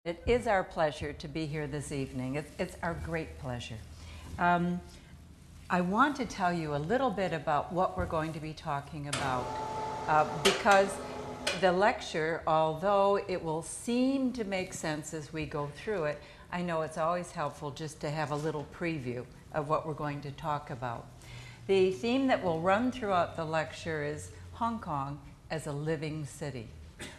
It is our pleasure to be here this evening. It's our great pleasure. I want to tell you a little bit about what we're going to be talking about because the lecture, although it will seem to make sense as we go through it, I know it's always helpful just to have a little preview of what we're going to talk about. The theme that will run throughout the lecture is Hong Kong as a living city,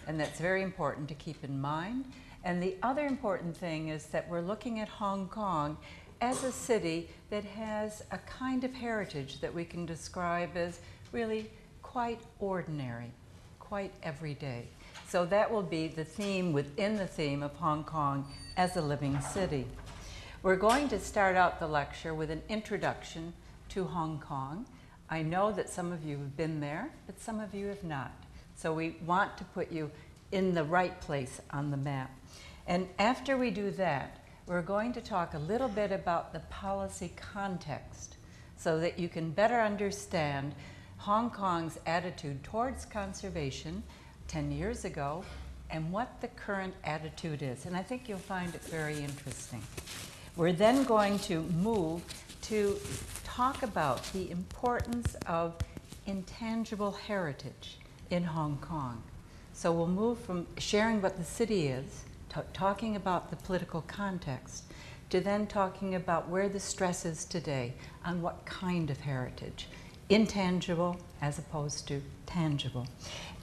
and that's very important to keep in mind. And the other important thing is that we're looking at Hong Kong as a city that has a kind of heritage that we can describe as really quite ordinary, quite everyday. So that will be the theme within the theme of Hong Kong as a living city. We're going to start out the lecture with an introduction to Hong Kong. I know that some of you have been there, but some of you have not. So we want to put you in the right place on the map. And after we do that, we're going to talk a little bit about the policy context so that you can better understand Hong Kong's attitude towards conservation 10 years ago and what the current attitude is. And I think you'll find it very interesting. We're then going to move to talk about the importance of intangible heritage in Hong Kong. So we'll move from sharing what the city is, talking about the political context, to then talking about where the stress is today on what kind of heritage, intangible as opposed to tangible.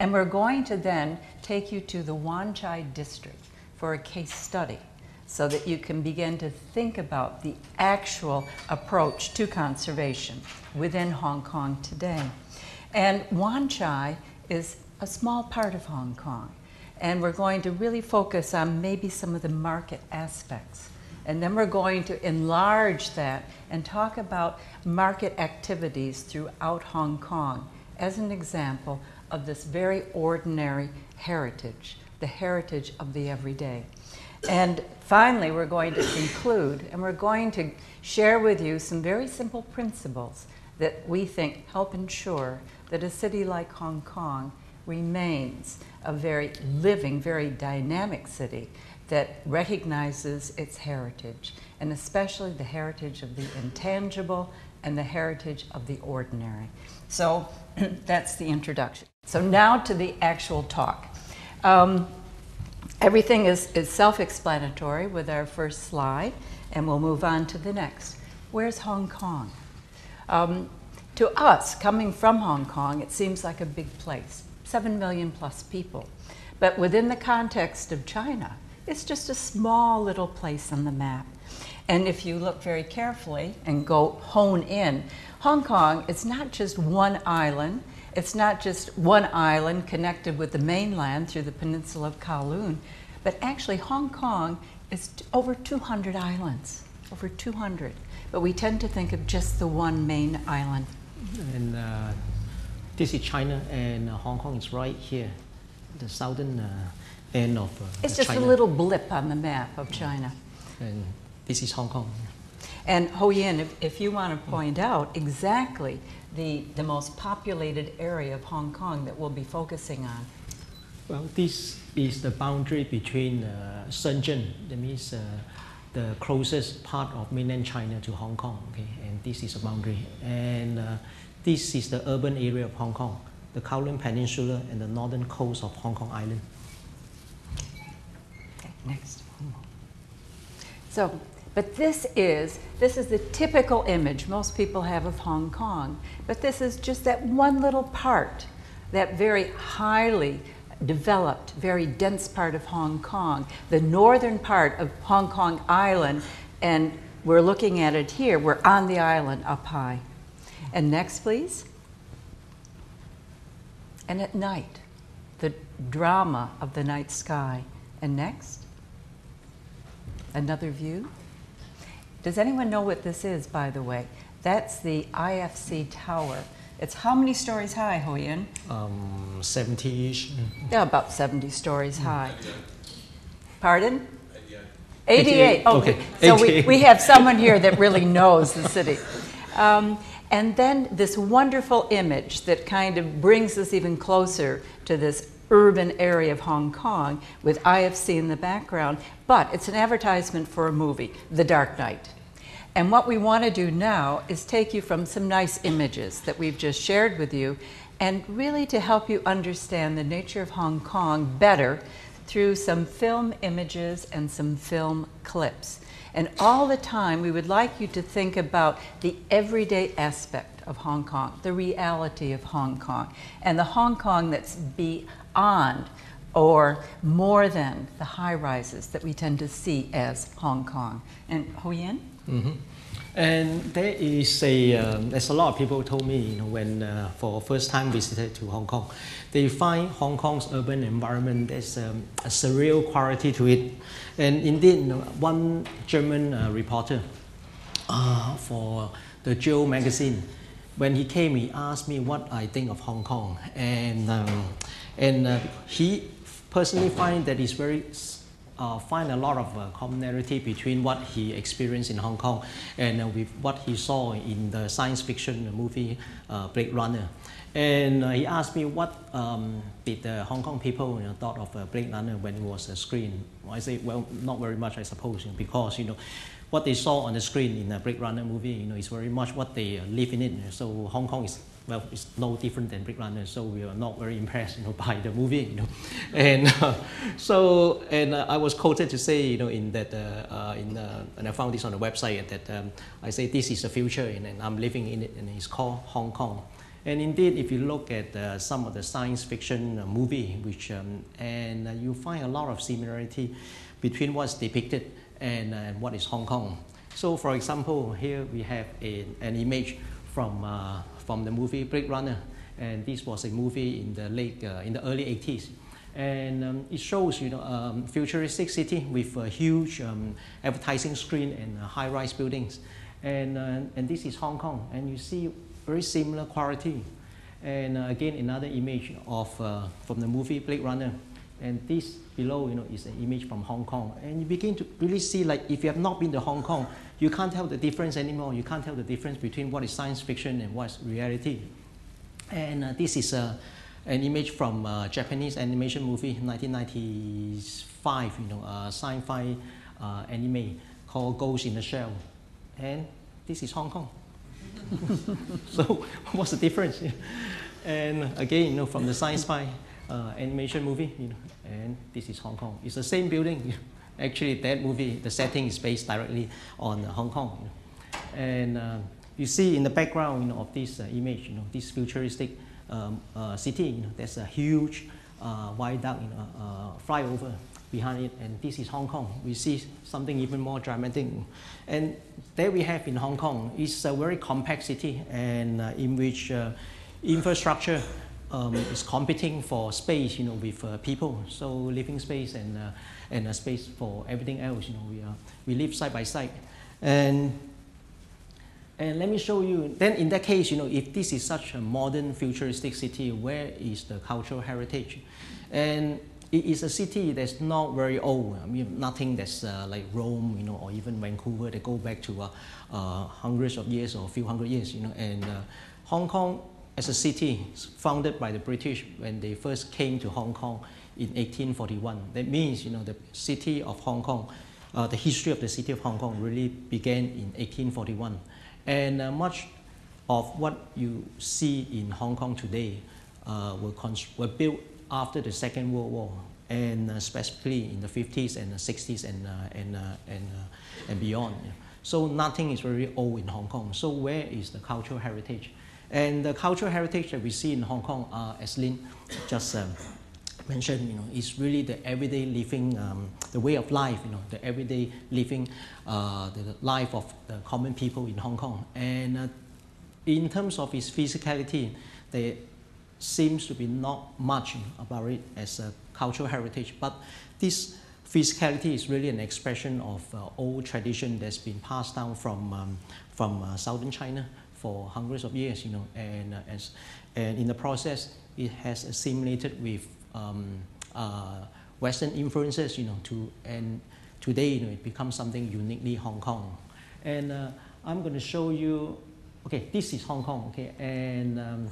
And we're going to then take you to the Wan Chai district for a case study so that you can begin to think about the actual approach to conservation within Hong Kong today. And Wan Chai is a small part of Hong Kong. And we're going to really focus on maybe some of the market aspects. And then we're going to enlarge that and talk about market activities throughout Hong Kong as an example of this very ordinary heritage, the heritage of the everyday. And finally, we're going to conclude, and we're going to share with you some very simple principles that we think help ensure that a city like Hong Kong remains a very living, very dynamic city that recognizes its heritage, and especially the heritage of the intangible and the heritage of the ordinary. So that's the introduction. So now to the actual talk. Everything is self-explanatory with our first slide, and we'll move on to the next. Where's Hong Kong? To us, coming from Hong Kong, it seems like a big place. 7 million plus people. But within the context of China, it's just a small little place on the map. And if you look very carefully and go hone in, Hong Kong is not just one island. It's not just one island connected with the mainland through the peninsula of Kowloon, but actually Hong Kong is over 200 islands, over 200. But we tend to think of just the one main island. And this is China, and Hong Kong is right here, the southern end of It's just China. a little blip on the map of China. And this is Hong Kong. And Ho Yin, if you want to point out exactly the most populated area of Hong Kong that we'll be focusing on. Well, this is the boundary between Shenzhen, that means the closest part of mainland China to Hong Kong, okay? And this is a boundary. And this is the urban area of Hong Kong, the Kowloon Peninsula and the northern coast of Hong Kong Island. Okay, next. So, but this is the typical image most people have of Hong Kong. But this is just that one little part, that very highly developed, very dense part of Hong Kong, the northern part of Hong Kong Island, and we're looking at it here. We're on the island up high. And next, please. And at night, the drama of the night sky. And next, another view. Does anyone know what this is, by the way? That's the IFC Tower. It's how many stories high, Ho Yin? 70-ish. Yeah, about 70 stories high. Pardon? 88. Oh, okay. So we have someone here that really knows the city. And then this wonderful image that kind of brings us even closer to this urban area of Hong Kong with IFC in the background, but it's an advertisement for a movie, The Dark Knight. And what we want to do now is take you from some nice images that we've just shared with you and really to help you understand the nature of Hong Kong better through some film images and some film clips. And all the time, we would like you to think about the everyday aspect of Hong Kong, the reality of Hong Kong, and the Hong Kong that's beyond or more than the high-rises that we tend to see as Hong Kong. And Ho Yin? Mm-hmm. And there is there's a lot of people told me, when for first time visited to Hong Kong, they find Hong Kong's urban environment, there's a surreal quality to it. And indeed, one German reporter for the Geo magazine, when he came, he asked me what I think of Hong Kong. And he personally find that it's very find a lot of commonality between what he experienced in Hong Kong and with what he saw in the science fiction movie Blade Runner. And he asked me what did the Hong Kong people thought of Blade Runner when it was screened. I say, well, not very much, I suppose, because what they saw on the screen in the Blade Runner movie, is very much what they live in it. So Hong Kong is, well, it's no different than Blade Runner, so we are not very impressed, by the movie, And I was quoted to say, in that, and I found this on the website that I say this is the future, and I'm living in it, and it's called Hong Kong. And indeed, if you look at some of the science fiction movie, which and you find a lot of similarity between what's depicted and what is Hong Kong. So, for example, here we have an image from the movie Blade Runner, and this was a movie in the early 80s, and it shows futuristic city with a huge advertising screen and high-rise buildings, and this is Hong Kong, and you see very similar quality. And again, another image of from the movie Blade Runner, and this below is an image from Hong Kong, and you begin to really see, like, if you have not been to Hong Kong, you can't tell the difference anymore. You can't tell the difference between what is science fiction and what's reality. And this is an image from a Japanese animation movie, 1995, sci-fi anime called Ghost in the Shell. And this is Hong Kong. So what's the difference? And again, from the sci-fi animation movie, and this is Hong Kong. It's the same building. Actually, that movie, the setting is based directly on Hong Kong. And you see in the background of this image, this futuristic city, there's a huge viaduct, flyover behind it, and this is Hong Kong. We see something even more dramatic. And there we have in Hong Kong, it's a very compact city, and in which infrastructure is competing for space, with people. So living space and a space for everything else. We live side by side. And let me show you, then in that case, if this is such a modern futuristic city, where is the cultural heritage? And it is a city that's not very old. I mean, nothing that's like Rome, or even Vancouver. They go back to hundreds of years or a few hundred years, And Hong Kong as a city founded by the British when they first came to Hong Kong in 1841. That means, the city of Hong Kong, the history of the city of Hong Kong really began in 1841. And much of what you see in Hong Kong today were built after the Second World War, and specifically in the 50s and the 60s and beyond. So nothing is very old in Hong Kong. So where is the cultural heritage? And the cultural heritage that we see in Hong Kong, as Lynne just mentioned, is really the everyday living, the way of life, the everyday living, the life of the common people in Hong Kong. And in terms of its physicality, there seems to be not much about it as a cultural heritage, but this physicality is really an expression of old tradition that's been passed down from southern China for hundreds of years, and in the process, it has assimilated with Western influences, and today, it becomes something uniquely Hong Kong. And I'm going to show you. Okay, this is Hong Kong. Okay, and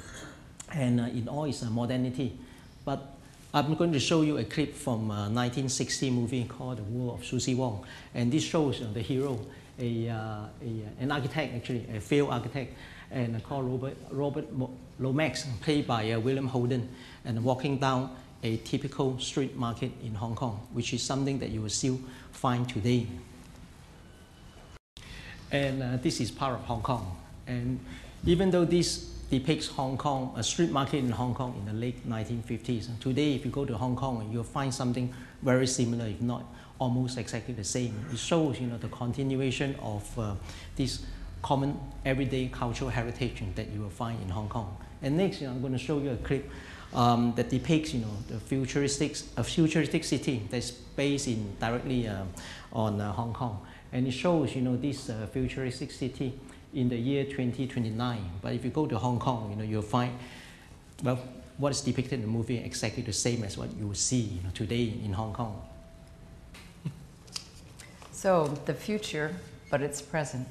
in all its modernity, but I'm going to show you a clip from a 1960 movie called The World of Susie Wong. And this shows the hero, an architect actually, a failed architect, and called Robert Lomax, played by William Holden, and walking down a typical street market in Hong Kong, which is something that you will still find today. And this is part of Hong Kong. And even though this depicts Hong Kong, a street market in Hong Kong in the late 1950s, and today if you go to Hong Kong, you'll find something very similar, if not almost exactly the same. It shows the continuation of this common everyday cultural heritage that you will find in Hong Kong. And next, I'm going to show you a clip that depicts the futuristic city that's based directly on Hong Kong. And it shows this futuristic city in the year 2029. But if you go to Hong Kong, you'll find, well, what is depicted in the movie exactly the same as what you will see today in Hong Kong. So the future, but it's present.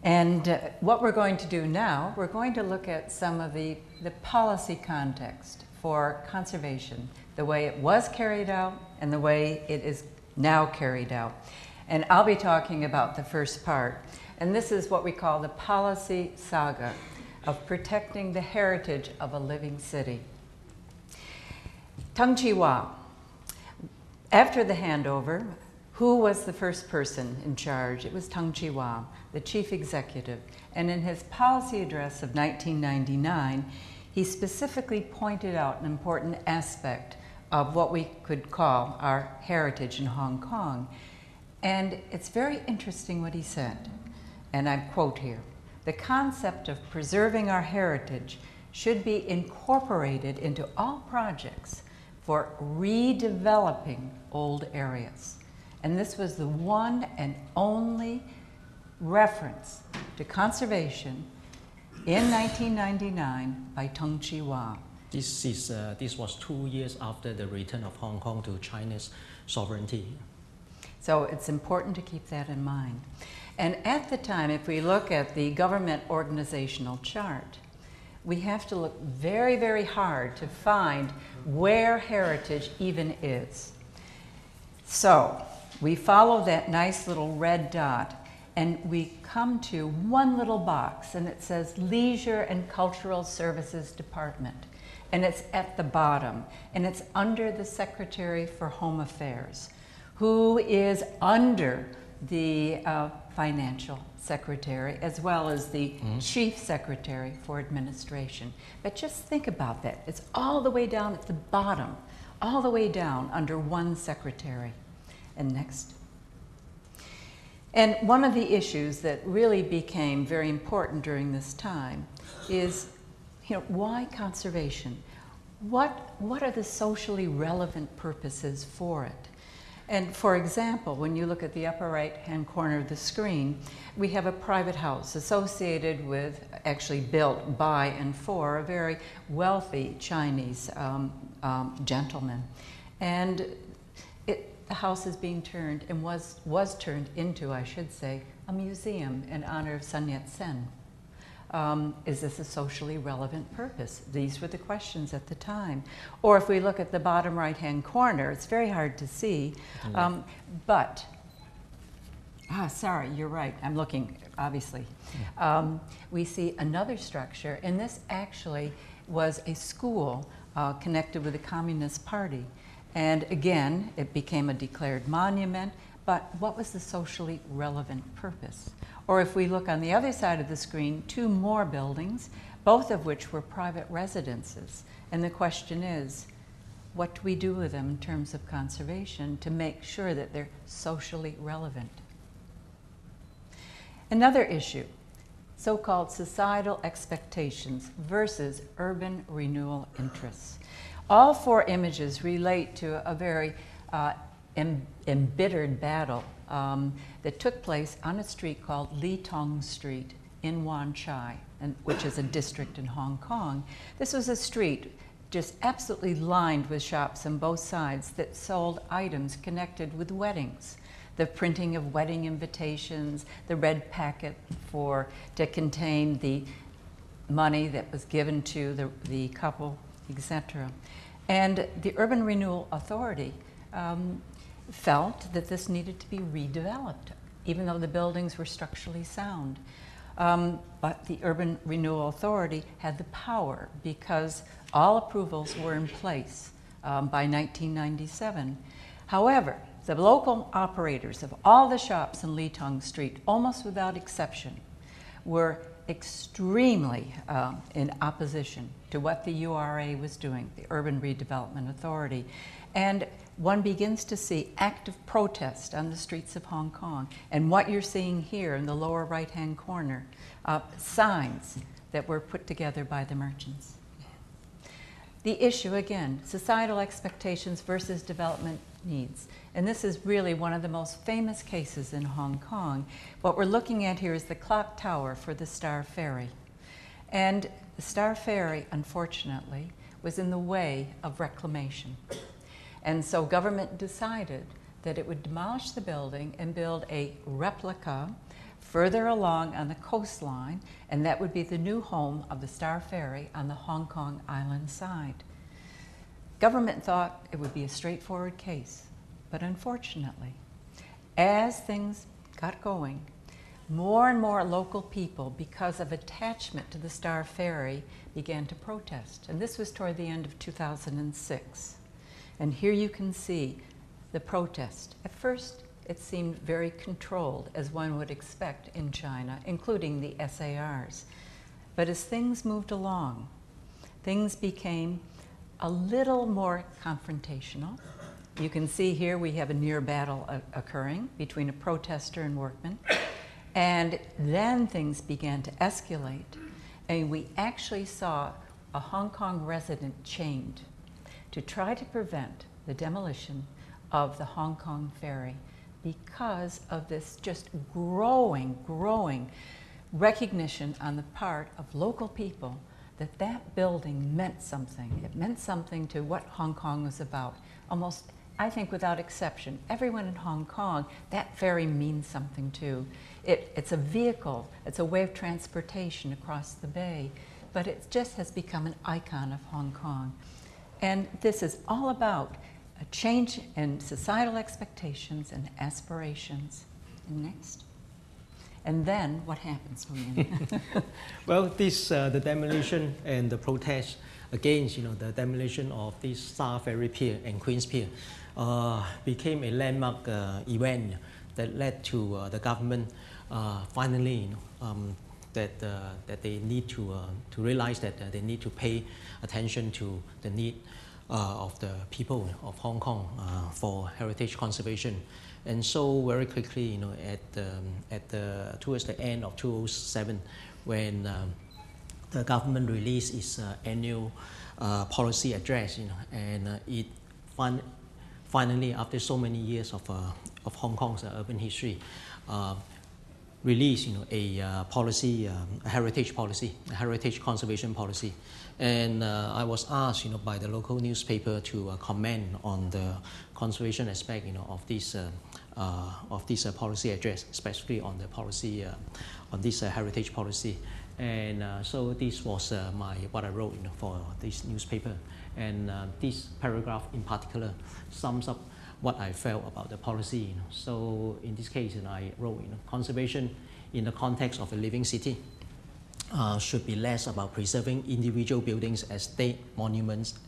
And what we're going to do now, we're going to look at some of the policy context for conservation, the way it was carried out and the way it is now carried out. And I'll be talking about the first part. And this is what we call the policy saga of protecting the heritage of a living city. Tung Chee-hwa. After the handover, who was the first person in charge? It was Tung Chee-hwa, the chief executive. And in his policy address of 1999, he specifically pointed out an important aspect of what we could call our heritage in Hong Kong. And it's very interesting what he said. And I quote here, "The concept of preserving our heritage should be incorporated into all projects for redeveloping old areas." And this was the one and only reference to conservation in 1999 by Tung Chee-hwa. This was 2 years after the return of Hong Kong to China's sovereignty. So it's important to keep that in mind. And at the time, if we look at the government organizational chart, we have to look very, very hard to find where heritage even is. So we follow that nice little red dot and we come to one little box and it says Leisure and Cultural Services Department. And it's at the bottom and it's under the Secretary for Home Affairs, who is under the Financial Secretary, as well as the Chief Secretary for Administration. But just think about that. It's all the way down at the bottom, all the way down under one secretary. And next. And one of the issues that really became very important during this time is, why conservation? What are the socially relevant purposes for it? And for example, when you look at the upper right-hand corner of the screen, we have a private house associated with, actually built by and for, a very wealthy Chinese gentleman. And the house is being turned, and was turned into, I should say, a museum in honor of Sun Yat-sen. Is this a socially relevant purpose? These were the questions at the time. Or if we look at the bottom right-hand corner, it's very hard to see, sorry, you're right, I'm looking, obviously. We see another structure, and this actually was a school connected with the Communist Party. And again, it became a declared monument, but what was the socially relevant purpose? Or if we look on the other side of the screen, two more buildings, both of which were private residences. And the question is, what do we do with them in terms of conservation to make sure that they're socially relevant? Another issue, so-called societal expectations versus urban renewal interests. All four images relate to a very embittered battle that took place on a street called Lee Tong Street in Wan Chai, which is a district in Hong Kong. This was a street just absolutely lined with shops on both sides that sold items connected with weddings. The printing of wedding invitations, the red packet to contain the money that was given to the couple, etc. And the Urban Renewal Authority felt that this needed to be redeveloped, even though the buildings were structurally sound. But the Urban Renewal Authority had the power because all approvals were in place by 1997. However, the local operators of all the shops in Litong Street, almost without exception, were extremely in opposition to what the URA was doing, the Urban Redevelopment Authority. And one begins to see active protest on the streets of Hong Kong. And what you're seeing here in the lower right-hand corner, signs that were put together by the merchants. The issue, again, societal expectations versus development needs. And this is really one of the most famous cases in Hong Kong. What we're looking at here is the clock tower for the Star Ferry. And the Star Ferry, unfortunately, was in the way of reclamation. And so government decided that it would demolish the building and build a replica further along on the coastline, and that would be the new home of the Star Ferry on the Hong Kong island side. Government thought it would be a straightforward case, but unfortunately, as things got going, more and more local people, because of attachment to the Star Ferry, began to protest. And this was toward the end of 2006. And here you can see the protest. At first, it seemed very controlled, as one would expect in China, including the SARs. But as things moved along, things became a little more confrontational. You can see here we have a near battle occurring between a protester and workmen. And then things began to escalate. And we actually saw a Hong Kong resident chained to try to prevent the demolition of the Hong Kong ferry because of this just growing recognition on the part of local people that that building meant something. It meant something to what Hong Kong was about. Almost, I think without exception, everyone in Hong Kong, that ferry means something to. It's a vehicle, it's a way of transportation across the bay, but it just has become an icon of Hong Kong. And this is all about a change in societal expectations and aspirations. And next. And then what happens, Lynne? Well, this the demolition and the protest against the demolition of this Star Ferry Pier and Queen's Pier became a landmark event that led to the government finally that they need to realize that they need to pay attention to the need of the people of Hong Kong for heritage conservation. And so very quickly, towards the end of 2007, when the government released its annual policy address, and it finally, after so many years of Hong Kong's urban history, released a policy, a heritage policy, a heritage conservation policy. And I was asked by the local newspaper to comment on the conservation aspect of this policy address, especially on the policy on this heritage policy. And so this was what I wrote for this newspaper. And this paragraph in particular sums up what I felt about the policy. So in this case, I wrote, conservation in the context of a living city should be less about preserving individual buildings as state monuments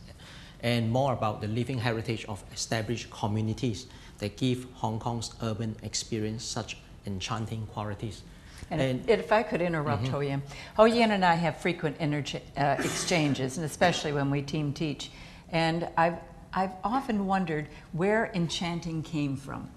and more about the living heritage of established communities that give Hong Kong's urban experience such enchanting qualities. And if I could interrupt, Ho Yin. Ho Yin and I have frequent exchanges, and especially when we team teach. And I've often wondered where enchanting came from.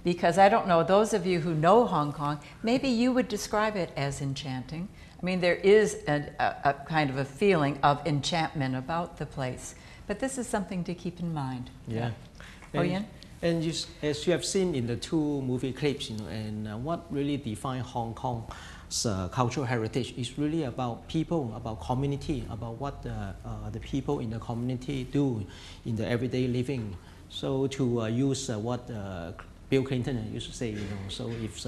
Because I don't know, those of you who know Hong Kong, maybe you would describe it as enchanting. I mean, there is a kind of a feeling of enchantment about the place. But this is something to keep in mind. Yeah. Ho Yin? And as you have seen in the two movie clips, and what really defines Hong Kong's cultural heritage is really about people, about community, about what the people in the community do in the everyday living. So to use what Bill Clinton used to say, so if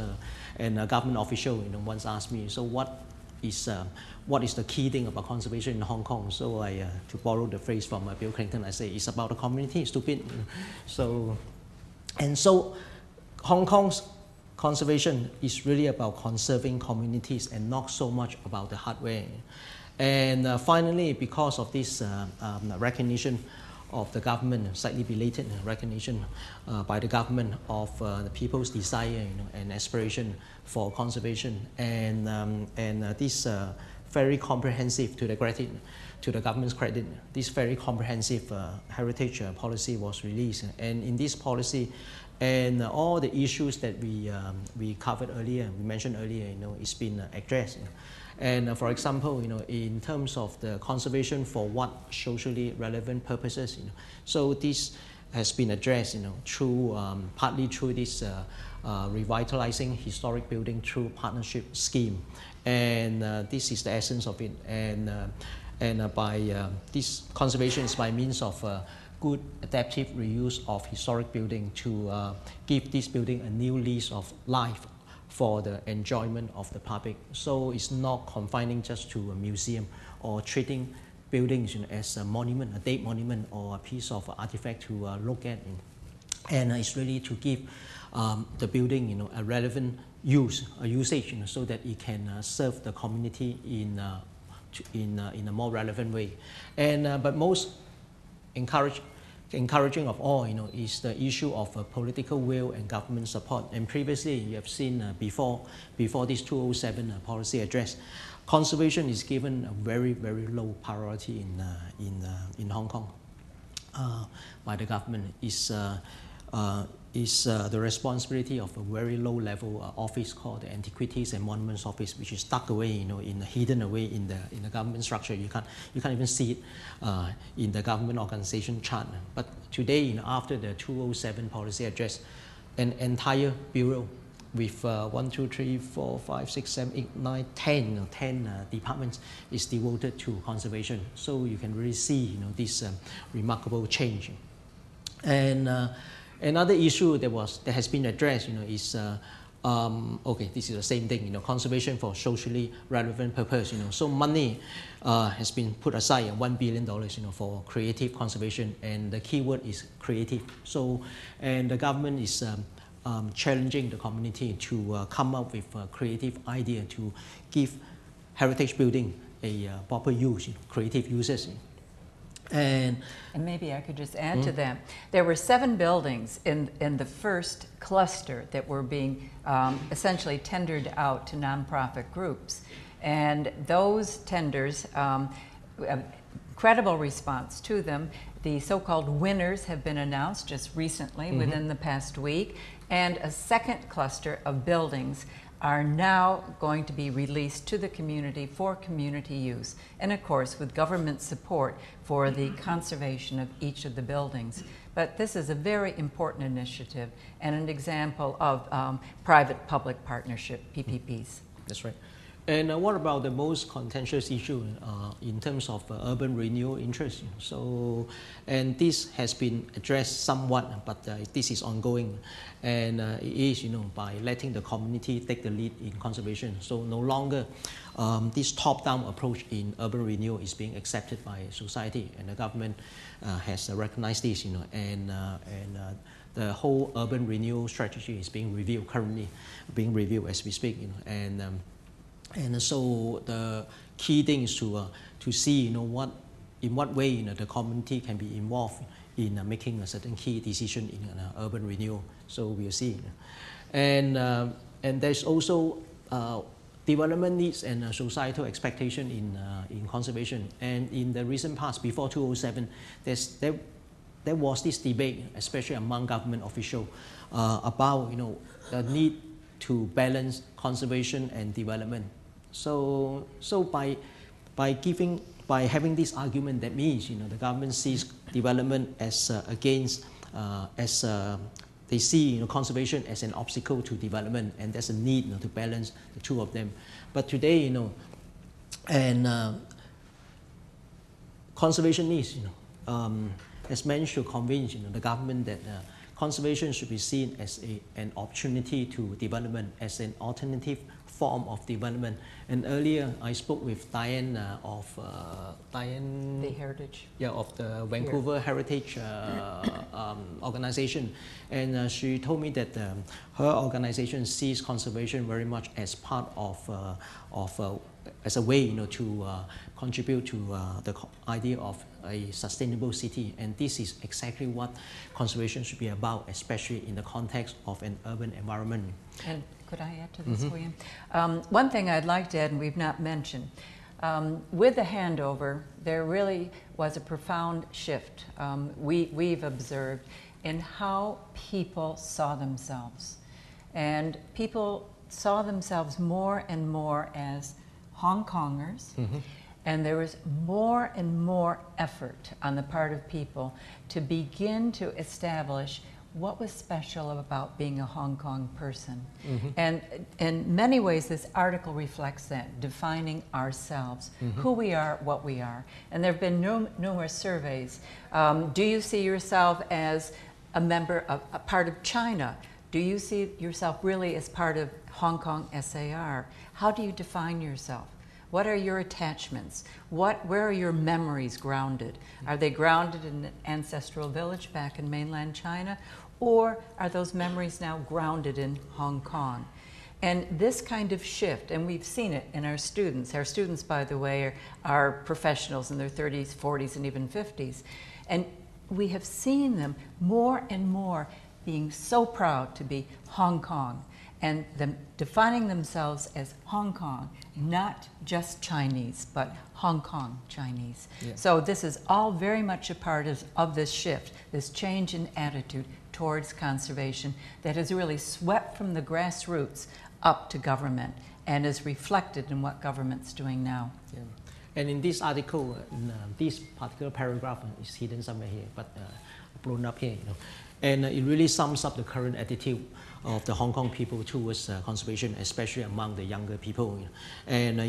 and a government official once asked me, so what is what is the key thing about conservation in Hong Kong. So to borrow the phrase from Bill Clinton, I say it's about the community, stupid. So Hong Kong's conservation is really about conserving communities and not so much about the hardware. And finally, because of this recognition of the government, slightly belated recognition by the government of the people's desire and aspiration for conservation, and this very comprehensive, to the government's credit, this very comprehensive heritage policy was released. And in this policy, and all the issues that we covered earlier, we mentioned earlier, it's been addressed. And for example, in terms of the conservation for what socially relevant purposes, so this has been addressed, through partly through this revitalizing historic building through partnership scheme, and this is the essence of it. And by this conservation is by means of good adaptive reuse of historic building to give this building a new lease of life for the enjoyment of the public. So it's not confining just to a museum or treating buildings as a monument, a dead monument, or a piece of artifact to look at. And it's really to give the building a relevant usage, so that it can serve the community in a more relevant way. And but most encouraging of all, is the issue of political will and government support. And previously, you have seen before this 2007 policy address, conservation is given a very, very low priority in Hong Kong by the government. Is the responsibility of a very low-level office called the Antiquities and Monuments Office, which is tucked away, hidden away in the government structure. You can't even see it in the government organization chart. But today, after the 2007 policy address, an entire bureau with 1, 2, 3, 4, 5, 6, 7, 8, 9, 10 departments is devoted to conservation. So you can really see, this remarkable change. And another issue that has been addressed, is okay, this is the same thing, conservation for socially relevant purpose. So money has been put aside, $1 billion, for creative conservation, and the key word is creative. So, and the government is challenging the community to come up with a creative idea to give heritage building a proper use, creative uses. And maybe I could just add to that. There were 7 buildings in the first cluster that were being essentially tendered out to nonprofit groups. And those tenders, credible response to them. The so-called winners have been announced just recently, within the past week. And a second cluster of buildings are now going to be released to the community for community use, and of course with government support for the conservation of each of the buildings. But this is a very important initiative and an example of private-public partnership, PPPs. That's right. And what about the most contentious issue in terms of urban renewal interest? So, and this has been addressed somewhat, but this is ongoing, and it is, by letting the community take the lead in conservation. So no longer this top-down approach in urban renewal is being accepted by society, and the government has recognized this, and the whole urban renewal strategy is being reviewed currently, as we speak, and so the key thing is to see, in what way the community can be involved in making a certain key decision in urban renewal. So we'll see, and there's also development needs and societal expectation in conservation. And in the recent past, before 2007, there was this debate, especially among government officials, about the need to balance conservation and development. So by having this argument, that means the government sees development as against they see conservation as an obstacle to development, and there's a need to balance the two of them. But today and conservation needs has managed to convince the government that conservation should be seen as an opportunity to development, as an alternative form of development. And earlier I spoke with Diane of The heritage. Yeah, of the Vancouver Heritage organization, and she told me that her organization sees conservation very much as part of as a way, to contribute to the idea of a sustainable city, and this is exactly what conservation should be about, especially in the context of an urban environment. And could I add to this, William? One thing I'd like to add, and we've not mentioned, with the handover, there really was a profound shift we've observed in how people saw themselves. And people saw themselves more and more as Hong Kongers, and there was more and more effort on the part of people to begin to establish what was special about being a Hong Kong person. And in many ways, this article reflects that, defining ourselves, who we are, what we are. And there have been numerous surveys. Do you see yourself as a member of a part of China? Do you see yourself really as part of Hong Kong SAR? How do you define yourself? What are your attachments? Where are your memories grounded? Are they grounded in an ancestral village back in mainland China? Or are those memories now grounded in Hong Kong? And this kind of shift, and we've seen it in our students. Our students, by the way, are professionals in their 30s, 40s, and even 50s. And we have seen them more and more being so proud to be Hong Kong, and them defining themselves as Hong Kong, not just Chinese, but Hong Kong Chinese. Yeah. So this is all very much a part of this shift, this change in attitude towards conservation that has really swept from the grassroots up to government and is reflected in what government's doing now. Yeah. And in this article, this particular paragraph is hidden somewhere here, but blown up here, and it really sums up the current attitude of the Hong Kong people towards conservation, especially among the younger people. And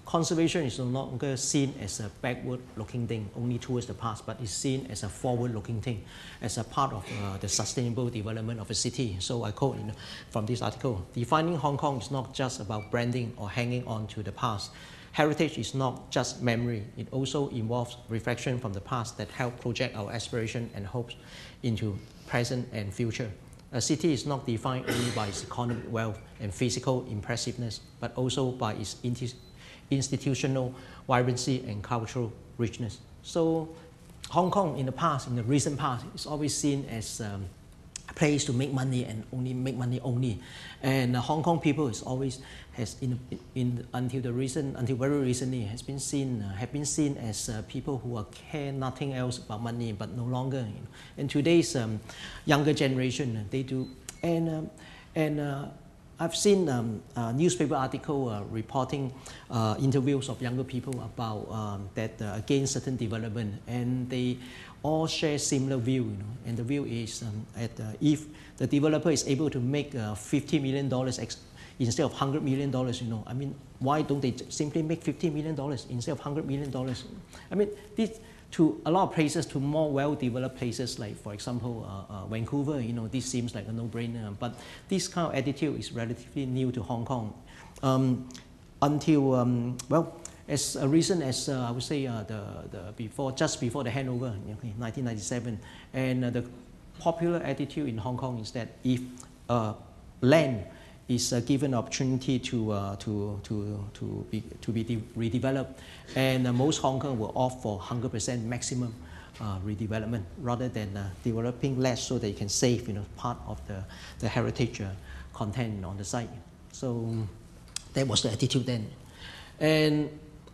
conservation is no longer seen as a backward-looking thing, only towards the past, but is seen as a forward-looking thing, as a part of the sustainable development of a city. So I quote from this article, defining Hong Kong is not just about branding or hanging on to the past. Heritage is not just memory, it also involves reflection from the past that help project our aspiration and hopes into present and future. A city is not defined only by its economic wealth and physical impressiveness, but also by its institutional vibrancy and cultural richness. So Hong Kong in the past, in the recent past, is always seen as a place to make money and only make money only. And Hong Kong people is always until very recently have been seen as people who care nothing else about money, but no longer. And today's younger generation, they do. And I've seen a newspaper article reporting interviews of younger people about that against certain development, and they all share similar view. And the view is if the developer is able to make $50 million instead of $100 million, I mean, why don't they simply make $50 million instead of $100 million? I mean, this, to a lot of places, to more well-developed places like, for example, Vancouver, this seems like a no-brainer. But this kind of attitude is relatively new to Hong Kong. Until, as recent as I would say just before the handover, 1997, and the popular attitude in Hong Kong is that if land is given opportunity to be redeveloped, and most Hong Kong will opt for 100% maximum redevelopment rather than developing less so they can save part of the heritage content on the site. So that was the attitude then,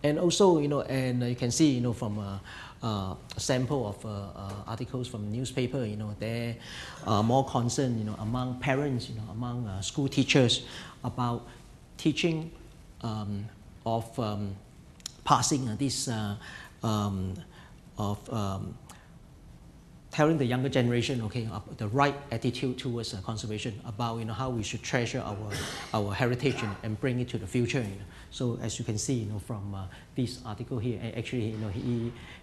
and also and you can see from a sample of articles from the newspaper, there are more concern among parents, among school teachers about teaching of telling the younger generation, okay, the right attitude towards conservation, about how we should treasure our heritage and bring it to the future. So as you can see, from this article here, actually,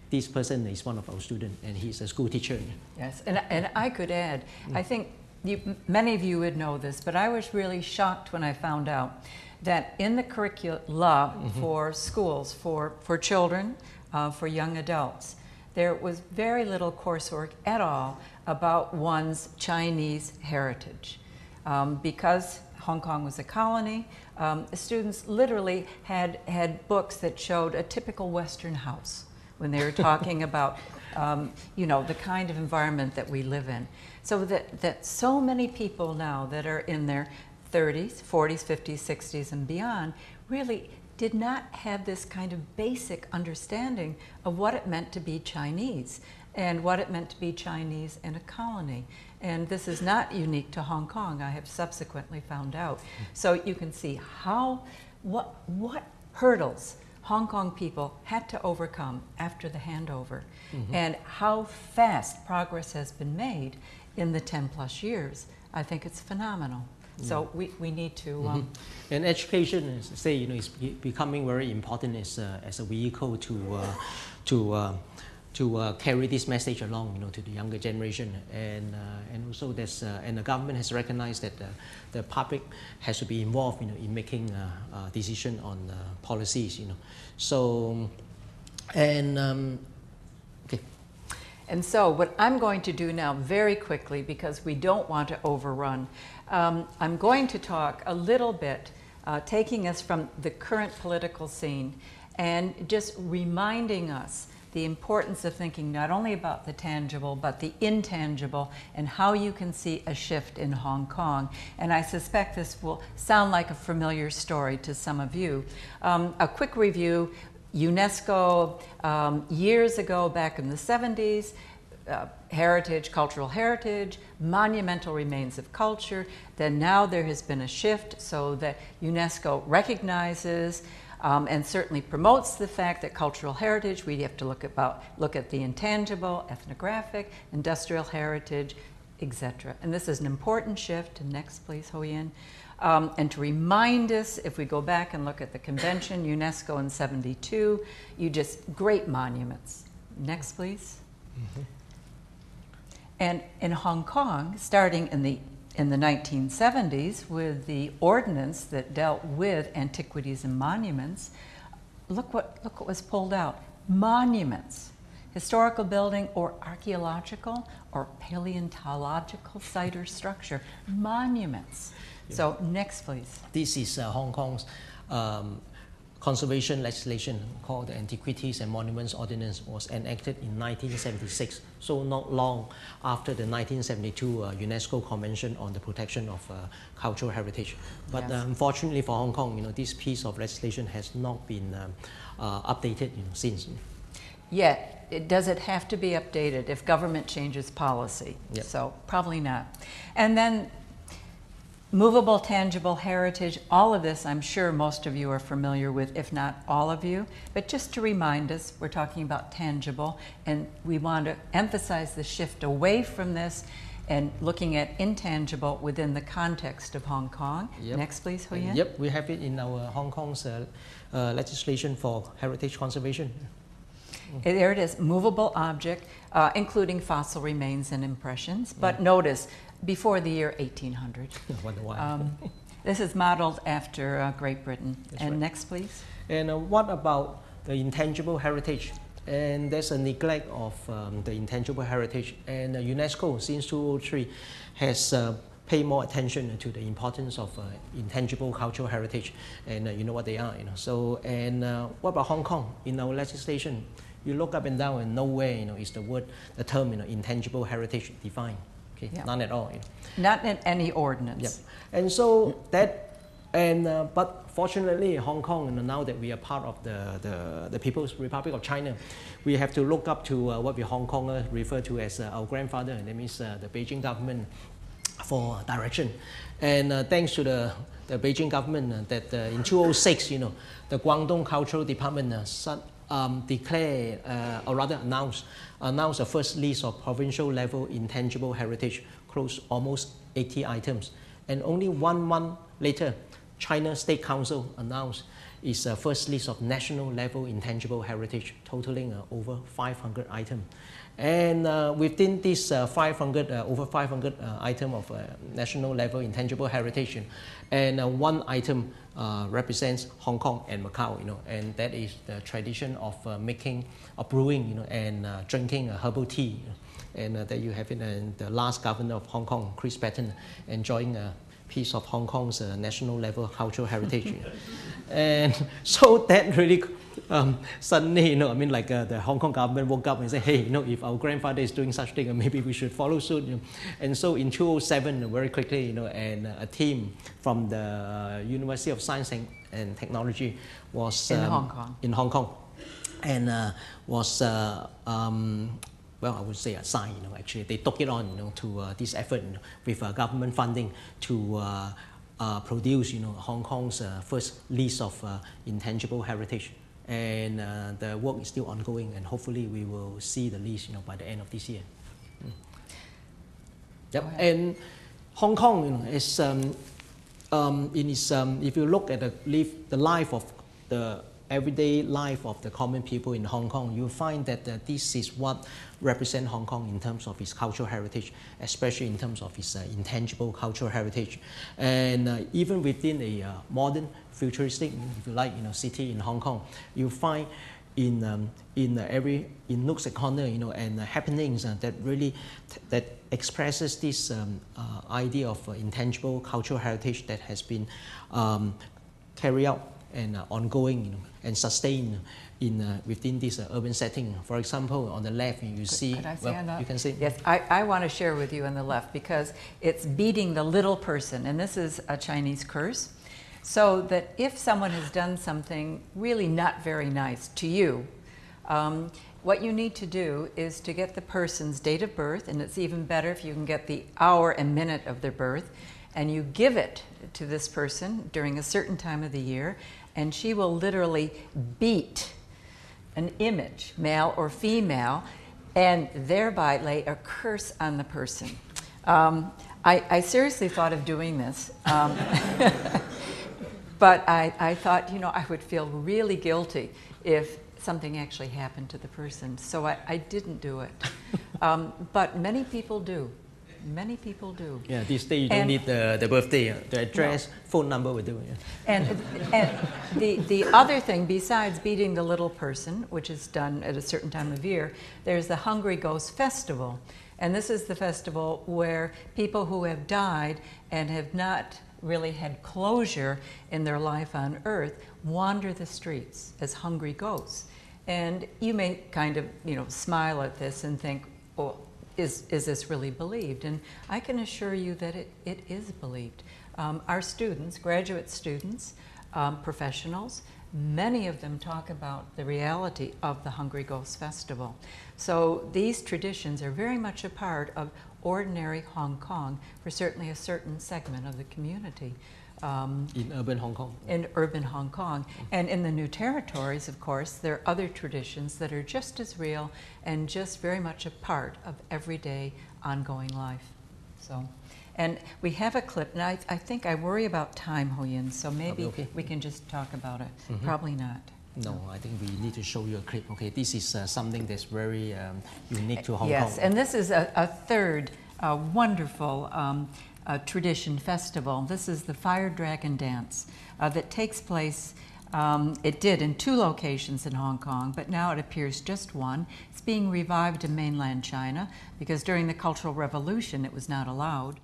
this person is one of our students, and he's a school teacher. Yes, and I could add, I think many of you would know this, but I was really shocked when I found out that in the curricula for schools, for children, for young adults, there was very little coursework at all about one's Chinese heritage. Because Hong Kong was a colony, students literally had books that showed a typical Western house when they were talking about the kind of environment that we live in. So that so many people now that are in their 30s, 40s, 50s, 60s, and beyond really did not have this kind of basic understanding of what it meant to be Chinese and what it meant to be Chinese in a colony. And this is not unique to Hong Kong, I have subsequently found out. So you can see what hurdles Hong Kong people had to overcome after the handover, and how fast progress has been made in the 10 plus years. I think it's phenomenal. So we need to... And education, is becoming very important as a vehicle to carry this message along, to the younger generation, and also and the government has recognized that the public has to be involved, in making a decision on policies, So, and okay. And so what I'm going to do now very quickly, because we don't want to overrun, I'm going to talk a little bit, taking us from the current political scene and just reminding us the importance of thinking not only about the tangible, but the intangible, and how you can see a shift in Hong Kong. And I suspect this will sound like a familiar story to some of you. A quick review: UNESCO, years ago, back in the 70s, heritage, cultural heritage, monumental remains of culture. Then now there has been a shift so that UNESCO recognizes and certainly promotes the fact that cultural heritage, we have to look at the intangible, ethnographic, industrial heritage, etc. And this is an important shift. And next, please, Ho Yin. And to remind us, if we go back and look at the convention, UNESCO in '72, great monuments. Next, please. And in Hong Kong, starting in the 1970s with the ordinance that dealt with antiquities and monuments, look what was pulled out. Monuments, historical building or archaeological or paleontological site or structure. Monuments. So next, please. This is Hong Kong's conservation legislation called the Antiquities and Monuments Ordinance, was enacted in 1976, so not long after the 1972 UNESCO Convention on the Protection of Cultural Heritage. But unfortunately for Hong Kong, this piece of legislation has not been updated since. Yet, does it have to be updated if government changes policy? Yep. So probably not. And then movable, tangible heritage, all of this I'm sure most of you are familiar with, if not all of you. But just to remind us, we're talking about tangible, and we want to emphasize the shift away from this and looking at intangible within the context of Hong Kong. Yep. Next, please, Ho Yin. Yep, we have it in our Hong Kong's legislation for heritage conservation. There it is, movable object, including fossil remains and impressions. But notice, before the year 1800. Wonder why. This is modeled after Great Britain. That's and right. next, please. And what about the intangible heritage? And there's a neglect of the intangible heritage. And UNESCO, since 2003, has paid more attention to the importance of intangible cultural heritage. And you know what they are. So, and what about Hong Kong? In our legislation, you look up and down, and nowhere is the term intangible heritage defined. Okay, Yeah. None at all. Not in any ordinance. Yep. And so but fortunately, Hong Kong, now that we are part of the People's Republic of China, we have to look up to what we Hong Kongers refer to as our grandfather, and that means the Beijing government, for direction. And thanks to the Beijing government, that in 2006, the Guangdong Cultural Department declare, or rather announce the first list of provincial level intangible heritage, close almost 80 items. And only 1 month later, China State Council announced its first list of national level intangible heritage, totaling over 500 items. And within this over 500 item of national level intangible heritage, and one item represents Hong Kong and Macau, and that is the tradition of brewing, and drinking herbal tea. And there you have it, and the last governor of Hong Kong, Chris Patten, enjoying a piece of Hong Kong's national level cultural heritage. And so that really suddenly, the Hong Kong government woke up and said, hey, if our grandfather is doing such thing, maybe we should follow suit. And so in 2007, very quickly, and a team from the University of Science and Technology was in Hong Kong, and was well, I would say a sign, actually. They took it on, to this effort with government funding to produce, Hong Kong's first list of intangible heritage. And the work is still ongoing, and hopefully we will see the list, by the end of this year. Yep. And Hong Kong, is in its, if you look at the life of the everyday life of the common people in Hong Kong, you'll find that this is what represents Hong Kong in terms of its cultural heritage, especially in terms of its intangible cultural heritage. And even within a modern, futuristic, if you like, city in Hong Kong, you find in nooks and corners, and happenings that really that expresses this idea of intangible cultural heritage that has been carried out and ongoing, and sustained within this urban setting. For example, on the left, you see. Could I say on that? You can see. Yes, I want to share with you on the left because it's beating the little person, and this is a Chinese curse. So that if someone has done something really not very nice to you, what you need to do is to get the person's date of birth, and it's even better if you can get the hour and minute of their birth, and you give it to this person during a certain time of the year, and she will literally beat an image, male or female, and thereby lay a curse on the person. I seriously thought of doing this. But I thought, I would feel really guilty if something actually happened to the person. So I didn't do it. But many people do. Many people do. Yeah, these days you don't need the birthday, the address, phone number will do. Yeah. And the other thing, besides beating the little person, which is done at a certain time of year, there's the Hungry Ghost Festival. And this is the festival where people who have died and have not really had closure in their life on earth wander the streets as hungry ghosts. And you may kind of, smile at this and think, well, is this really believed? And I can assure you that it is believed. Our students, graduate students, professionals, many of them talk about the reality of the Hungry Ghost Festival. So these traditions are very much a part of ordinary Hong Kong for certainly a certain segment of the community. In urban Hong Kong. In urban Hong Kong. And in the new territories, of course, there are other traditions that are just as real and just very much a part of everyday ongoing life. So, and we have a clip, and I think I worry about time, Ho Yin, so maybe we can just talk about it. Mm-hmm. Probably not. No, I think we need to show you a clip. Okay, this is something that's very unique to Hong Kong. Yes, and this is a third wonderful tradition festival. This is the Fire Dragon Dance that takes place, it did in 2 locations in Hong Kong, but now it appears just one. It's being revived in mainland China because during the Cultural Revolution it was not allowed.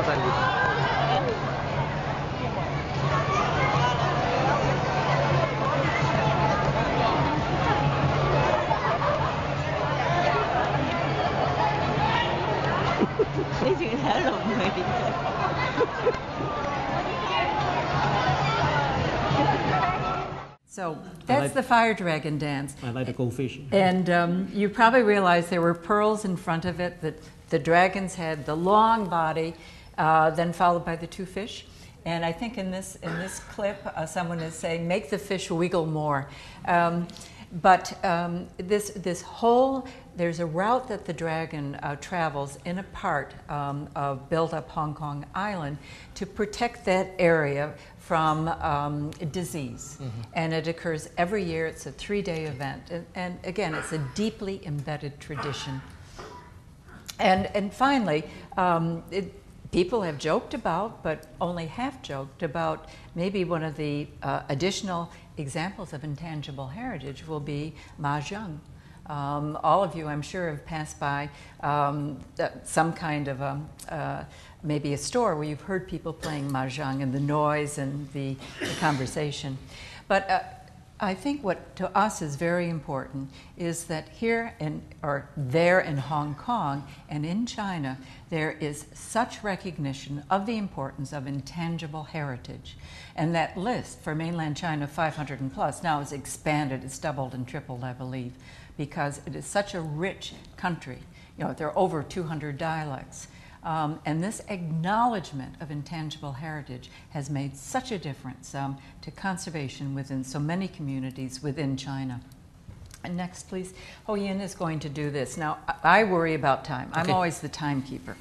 打在里头。你仲睇得落去？ So that's the fire dragon dance. I like the goldfish. And you probably realize there were pearls in front of it, that the dragon's head, the long body, then followed by the two fish. And I think in this clip, someone is saying, make the fish wiggle more. This whole, there's a route that the dragon travels in a part of built-up Hong Kong Island to protect that area from disease. And it occurs every year. It's a 3-day event. And again, it's a deeply embedded tradition. And finally, people have joked about, but only half joked about, maybe one of the additional examples of intangible heritage will be mahjong. All of you, I'm sure, have passed by some kind of maybe a store where you've heard people playing mahjong and the noise and the conversation. But I think what to us is very important is that here or there in Hong Kong and in China, there is such recognition of the importance of intangible heritage. And that list for mainland China, 500 and plus, now is expanded, it's doubled and tripled, I believe, because it is such a rich country. You know, there are over 200 dialects. And this acknowledgement of intangible heritage has made such a difference to conservation within so many communities within China. And next, please. Ho Yin is going to do this. Now, I worry about time. I'm always the timekeeper.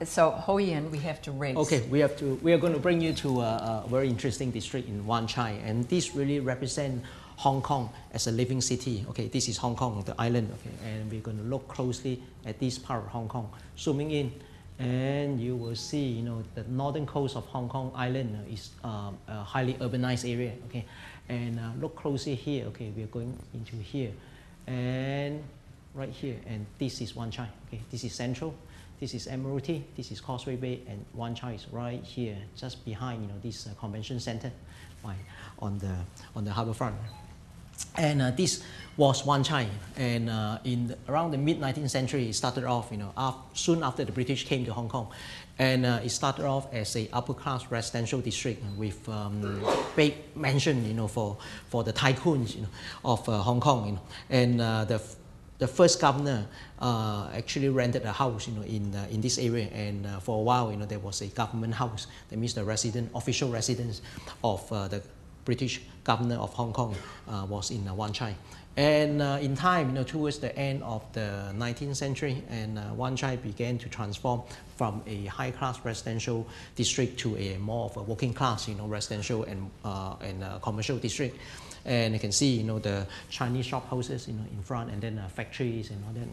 So, Ho Yin, we have to race. Okay, we are going to bring you to a very interesting district in Wan Chai, and this really represents Hong Kong as a living city. Okay, this is Hong Kong, the island. Okay, and we're going to look closely at this part of Hong Kong. Zooming in, and you will see, you know, the northern coast of Hong Kong Island is a highly urbanized area. Okay, and look closely here. Okay, we are going into here, and right here, and this is Wan Chai. Okay, this is Central. This is Admiralty, this is Causeway Bay, and Wan Chai is right here, just behind, you know, this convention center, right, on the harbour front. And this was Wan Chai, and around the mid-19th century, it started off, you know, soon after the British came to Hong Kong, and it started off as a upper-class residential district with big mansion, you know, for the tycoons, you know, of Hong Kong, you know, and the first governor actually rented a house, you know, in this area, and for a while, you know, there was a government house. That means the official residence of the British governor of Hong Kong was in Wan Chai. And in time, you know, towards the end of the 19th century, and Wan Chai began to transform from a high-class residential district to a more of a working-class, you know, residential and commercial district. And you can see, you know, the Chinese shop houses, you know, in front, and then factories and all that.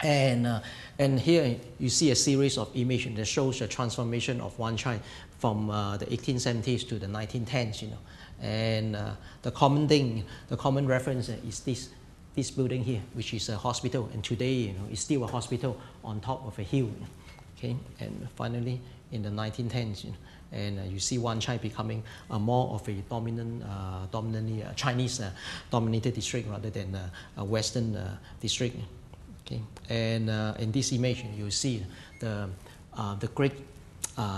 You know. And here you see a series of images that shows the transformation of Wan Chai from the 1870s to the 1910s. You know, and the common reference is this building here, which is a hospital, and today, you know, it's still a hospital on top of a hill. Okay, and finally in the 1910s. You know, and you see Wan Chai becoming more of a dominantly Chinese dominated district rather than a Western district. Okay, and in this image you see the great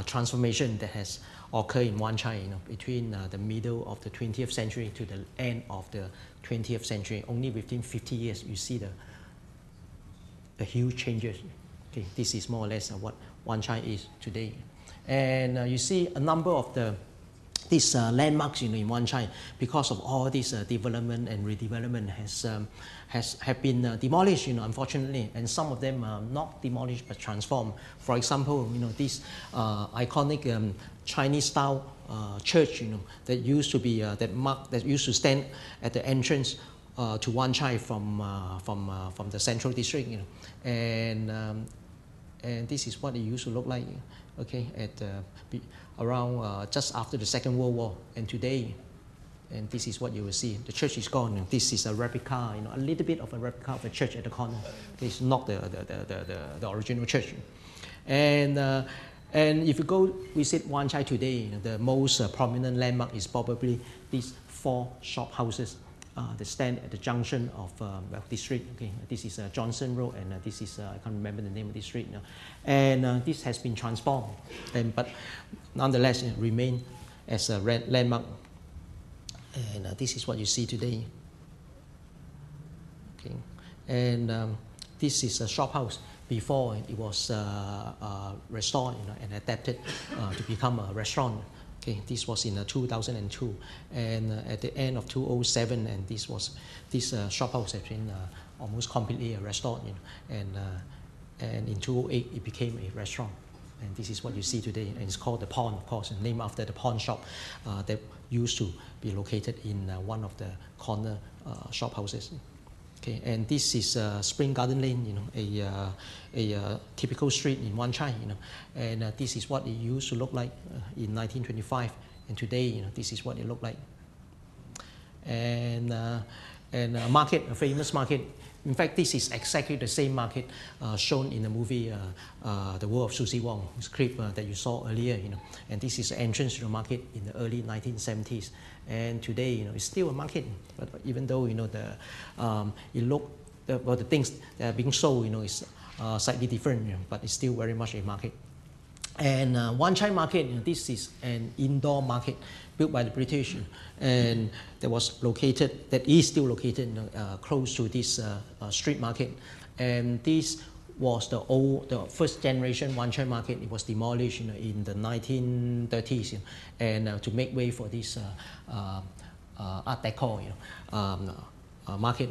transformation that has occurred in Wan Chai, you know, between the middle of the 20th century to the end of the 20th century. Only within 50 years you see the huge changes. Okay, this is more or less what Wan Chai is today. And you see a number of these landmarks, you know, in Wan Chai, because of all this development and redevelopment have been demolished, you know, unfortunately, and some of them not demolished but transformed. For example, you know, this iconic Chinese-style church, you know, that used to be that used to stand at the entrance to Wan Chai from the central district, you know, and this is what it used to look like. Okay, around just after the Second World War, and today, and this is what you will see. The church is gone, and this is a replica, you know, a little bit of a replica of a church at the corner. Okay, it's not the original church. And if you go visit Wan Chai today, the most prominent landmark is probably these 4 shop houses that stand at the junction of this street. Okay, this is Johnson Road, and this is I can't remember the name of this street now. And this has been transformed, but nonetheless it remains as a landmark. And this is what you see today. Okay, and this is a shop house. Before it was restored, and adapted to become a restaurant. Okay, this was in 2002, and at the end of 2007, and this shop house has been almost completely restored, and in 2008 it became a restaurant. And this is what you see today, and it's called the Pawn, of course, named after the pawn shop that used to be located in one of the corner shop houses. Okay, and this is Spring Garden Lane, a typical street in Wan Chai, and this is what it used to look like in 1925, and today, this is what it looked like. And a market, a famous market. In fact, this is exactly the same market shown in the movie The World of Susie Wong's clip that you saw earlier, and this is the entrance to the market in the early 1970s. And today, it's still a market, but even though the things that are being sold, is slightly different, but it's still very much a market. And Wan Chai market, this is an indoor market built by the British, and that is still located close to this street market. And this was the first generation Wan Chai market. It was demolished in the 1930s, and to make way for this Art Deco market.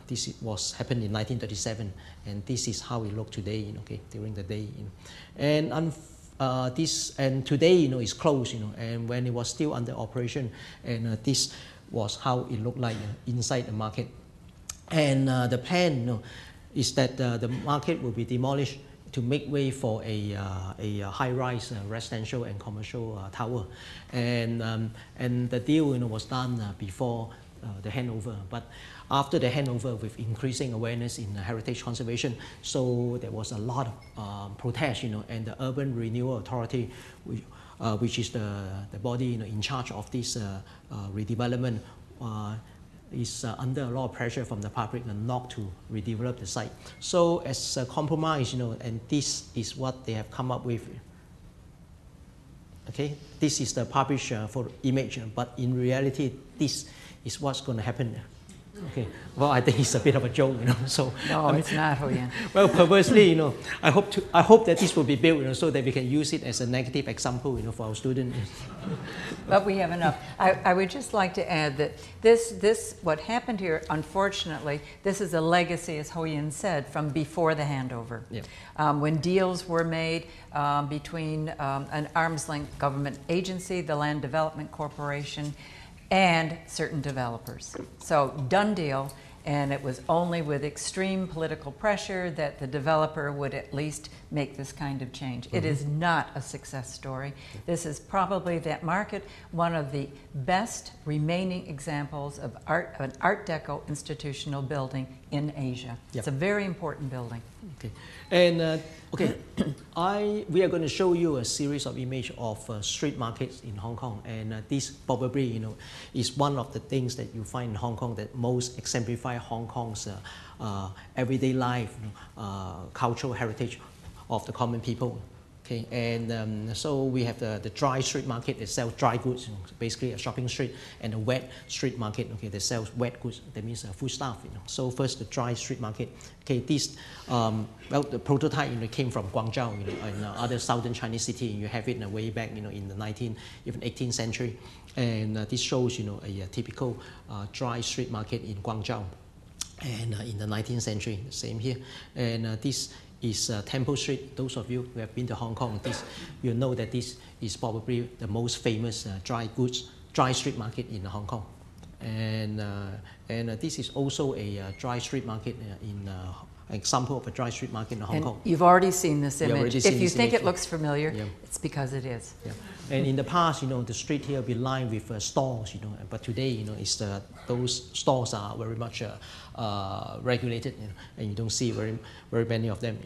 This happened in 1937, and this is how it looked today, during the day. And today, it's closed, and when it was still under operation, and this was how it looked like inside the market. And the plan, is that the market will be demolished to make way for a high-rise residential and commercial tower, and the deal was done before the handover. But after the handover, with increasing awareness in heritage conservation, so there was a lot of protest, and the Urban Renewal Authority, which is the body in charge of this redevelopment, is under a lot of pressure from the public not to redevelop the site. So as a compromise, and this is what they have come up with. Okay, this is the published photo image, but in reality, this is what's going to happen. Okay, well, I think it's a bit of a joke, So no, it's not, Hoyan. Well, perversely, I hope that this will be built, so that we can use it as a negative example, for our students. But we have enough. I would just like to add that this what happened here, unfortunately, this is a legacy, as Hoyan said, from before the handover. Yeah. When deals were made between an arm's length government agency, the Land Development Corporation, and certain developers. So done deal, and it was only with extreme political pressure that the developer would at least make this kind of change. Mm-hmm. It is not a success story. This is probably that market, one of the best remaining examples of an Art Deco institutional building in Asia. Yep. It's a very important building. Okay, and we are going to show you a series of images of street markets in Hong Kong, and this probably is one of the things that you find in Hong Kong that most exemplify Hong Kong's everyday life, cultural heritage of the common people. Okay, and so we have the dry street market that sells dry goods, basically a shopping street, and the wet street market, that sells wet goods, that means food stuff. So first, the dry street market. Okay, this the prototype came from Guangzhou, in other southern Chinese city. You have it way back, in the 18th century, and this shows a typical dry street market in Guangzhou, and in the 19th century, the same here, and this is Temple Street. Those of you who have been to Hong Kong, you know that this is probably the most famous dry street market in Hong Kong, and this is also a dry street market example of a dry street market in Hong Kong. You've already seen this image. If you think it looks familiar, it's because it is. Yeah. And in the past, the street here will be lined with stores, but today, those stores are very much regulated, and you don't see very many of them.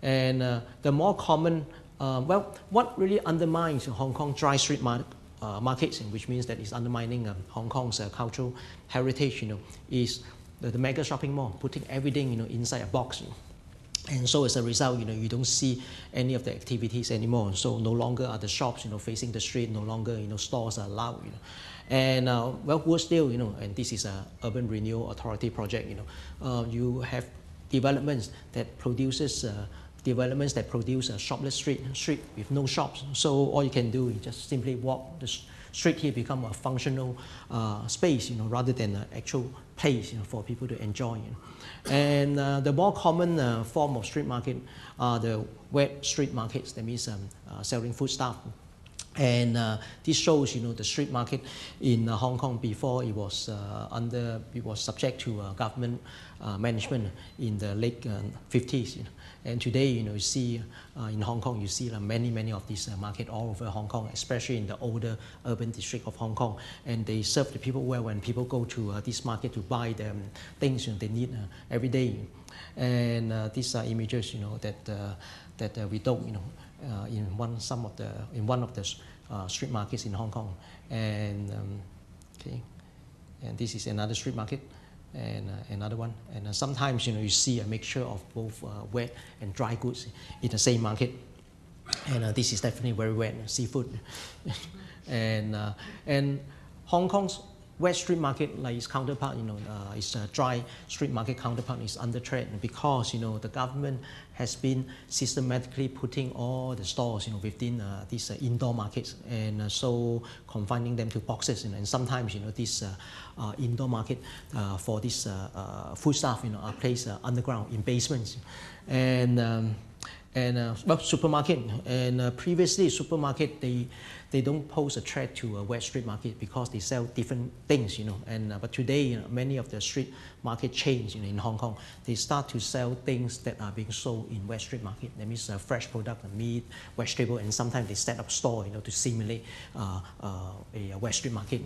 And the more common, well, what really undermines Hong Kong dry street markets, which means that it's undermining Hong Kong's cultural heritage, is the mega shopping mall, putting everything, inside a box. And so as a result, you don't see any of the activities anymore. So no longer are the shops, facing the street. No longer, stores are allowed. And well, worse still, and this is a urban renewal authority project. You have developments that produce a shopless street with no shops. So all you can do is just simply walk the street here, become a functional space, rather than an actual place, for people to enjoy. And the more common form of street market are the wet street markets. That means selling foodstuff. And this shows, the street market in Hong Kong before it was subject to government management in the late 50s. And today, you see in Hong Kong, you see many of these markets all over Hong Kong, especially in the older urban district of Hong Kong. And they serve the people well when people go to this market to buy the things they need every day. And these are images, that we took, in one of the street markets in Hong Kong. And okay, and this is another street market. And another one, and sometimes you see a mixture of both wet and dry goods in the same market, and this is definitely very wet seafood. And Hong Kong's wet street market, like its counterpart, its dry street market counterpart, is under threat because the government has been systematically putting all the stores within these indoor markets, and so confining them to boxes. And sometimes this indoor market for this foodstuff are placed underground in basements. And well, supermarket, and previously supermarket, they don't pose a threat to a wet street market because they sell different things, but today many of the street market chains in Hong Kong, they start to sell things that are being sold in wet street market. That means fresh product, meat, vegetable, and sometimes they set up store to simulate a wet street market.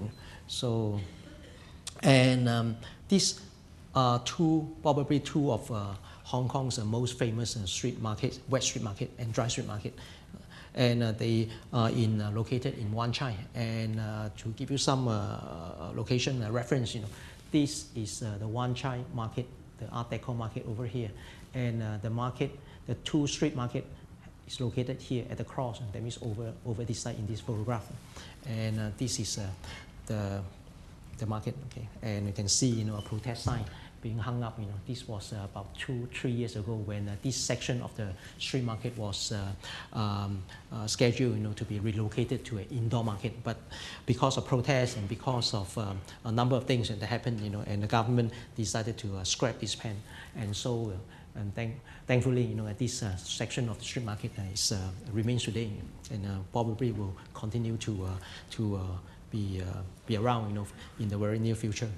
So, and these are probably two of Hong Kong's most famous street markets, wet street market and dry street market. And they are located in Wan Chai. And to give you some location reference, this is the Wan Chai market, the Art Deco market over here. And the two street market is located here at the cross. And that means over this side in this photograph. And this is the market. Okay, and you can see a protest sign being hung up. This was about 2-3 years ago when this section of the street market was scheduled to be relocated to an indoor market. But because of protests and because of a number of things that happened, and the government decided to scrap this plan. And so, thankfully, this section of the street market remains today, and probably will continue to be around, in the very near future.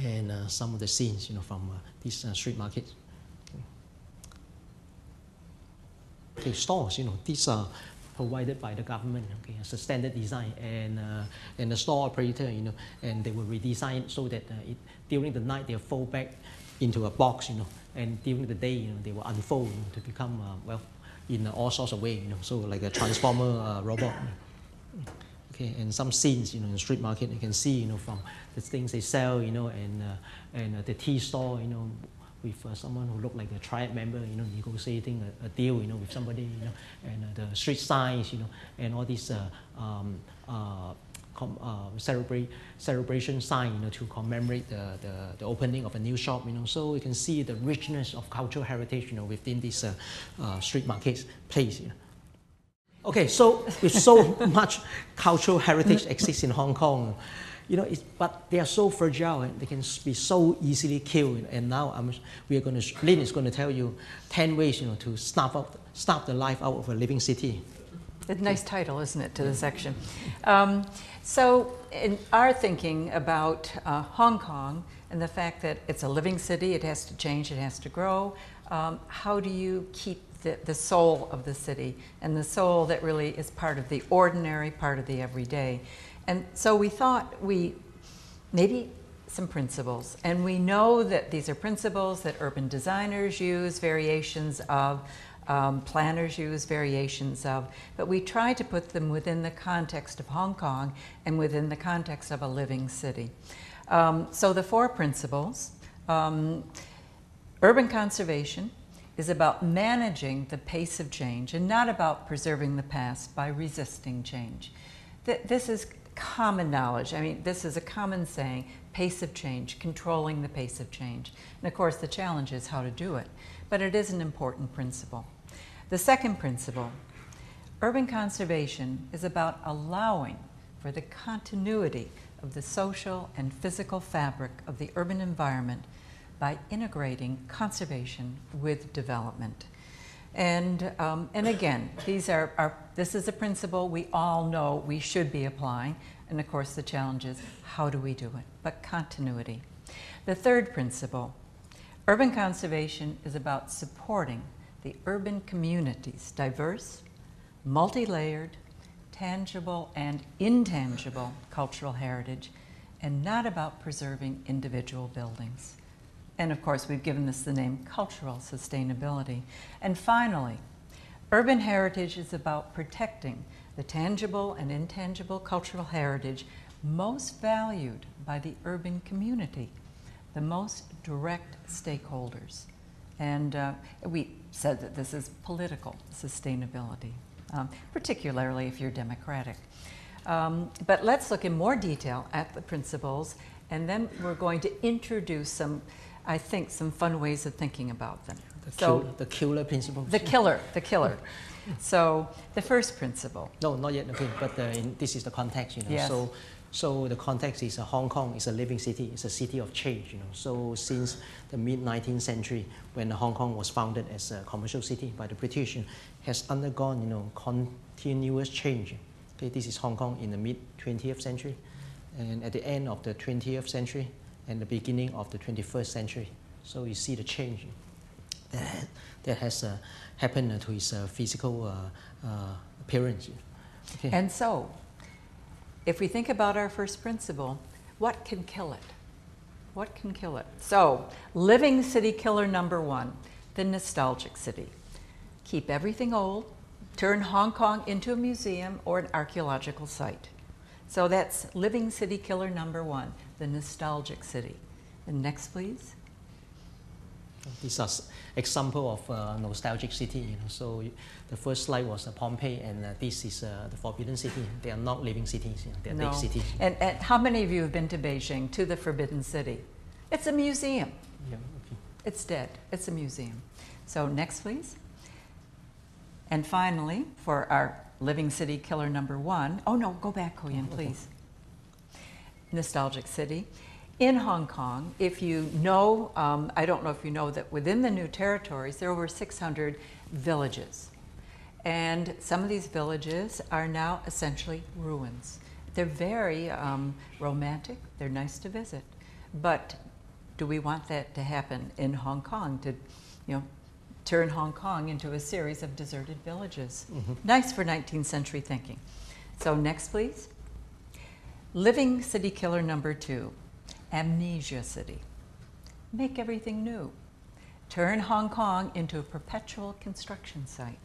And some of the scenes, from these street markets. Okay, stores, these are provided by the government. Okay, as a standard design, and the store operator, and they will redesign it so that during the night they'll fold back into a box, and during the day, they will unfold to become well, in all sorts of ways, so like a transformer robot. Okay, and some scenes, in the street market, you can see, from the things they sell, and the tea store, with someone who looked like a triad member, negotiating a deal, with somebody, and the street signs, and all these celebration sign, to commemorate the opening of a new shop, so you can see the richness of cultural heritage, within these street markets place. Okay, so with so much cultural heritage exists in Hong Kong, but they are so fragile and they can be so easily killed. And now Lynne is going to tell you 10 ways, to snuff the life out of a living city. A nice title, isn't it, to the section? So in our thinking about Hong Kong and the fact that it's a living city, it has to change, it has to grow, how do you keep the soul of the city, and the soul that really is part of the ordinary, part of the everyday? And so we thought maybe some principles. And we know that these are principles that urban designers use variations of, planners use variations of, but we try to put them within the context of Hong Kong and within the context of a living city. So the 4 principles, urban conservation is about managing the pace of change and not about preserving the past by resisting change. This is common knowledge. I mean, this is a common saying, pace of change, controlling the pace of change. And of course, the challenge is how to do it, but it is an important principle. The second principle, urban conservation is about allowing for the continuity of the social and physical fabric of the urban environment by integrating conservation with development. And again, this is a principle we all know we should be applying. And of course, the challenge is, how do we do it? But continuity. The third principle, urban conservation is about supporting the urban community's diverse, multi-layered, tangible and intangible cultural heritage, and not about preserving individual buildings. And of course, we've given this the name cultural sustainability. And finally, urban heritage is about protecting the tangible and intangible cultural heritage most valued by the urban community, the most direct stakeholders. And we said that this is political sustainability, particularly if you're democratic. But let's look in more detail at the principles, and then we're going to introduce some, I think, some fun ways of thinking about them. The killer principles. The killer. So the first principle. No, not yet. Okay, but this is the context, you know. Yes. So the context is Hong Kong is a living city. It's a city of change, you know. So since the mid-19th century, when Hong Kong was founded as a commercial city by the British, has undergone, you know, continuous change. Okay, this is Hong Kong in the mid-20th century, and at the end of the 20th century, and the beginning of the 21st century. So you see the change that has happened to its physical appearance. Okay. And so, if we think about our first principle, what can kill it? What can kill it? So, living city killer number 1, the nostalgic city. Keep everything old, turn Hong Kong into a museum or an archaeological site. So that's living city killer number 1, the nostalgic city. And next, please. These are example of nostalgic city. You know, so the first slide was Pompeii, and this is the Forbidden City. They are not living cities; you know, they are big cities. And how many of you have been to Beijing, to the Forbidden City? It's a museum. Yeah, okay. It's dead. It's a museum. So next, please. And finally, for our living city killer number 1. Oh no, go back, Koyan, please. Nostalgic city. In Hong Kong, if you know, I don't know if you know that within the new territories, there are over 600 villages. And some of these villages are now essentially ruins. They're very romantic, they're nice to visit. But do we want that to happen in Hong Kong, to, you know, turn Hong Kong into a series of deserted villages? Mm-hmm. Nice for 19th century thinking. So next, please. Living city killer number 2. Amnesia city. Make everything new. Turn Hong Kong into a perpetual construction site.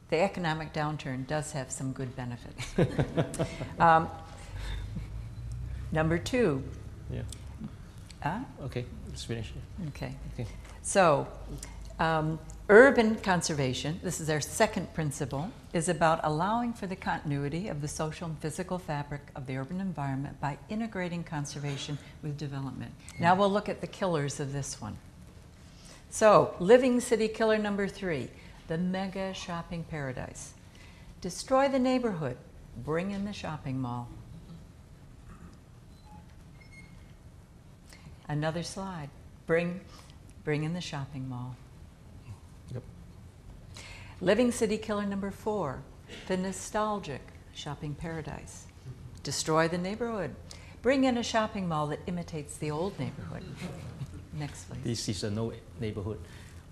The economic downturn does have some good benefits. Number 2. Yeah. Okay, let's finish. Okay. Okay. So, urban conservation, this is our second principle, is about allowing for the continuity of the social and physical fabric of the urban environment by integrating conservation with development. Now we'll look at the killers of this one. So, living city killer number 3, the mega shopping paradise. Destroy the neighborhood, bring in the shopping mall. Another slide, bring in the shopping mall. Yep. Living city killer number 4, the nostalgic shopping paradise. Destroy the neighborhood. Bring in a shopping mall that imitates the old neighborhood. Next, please. This is a no neighborhood.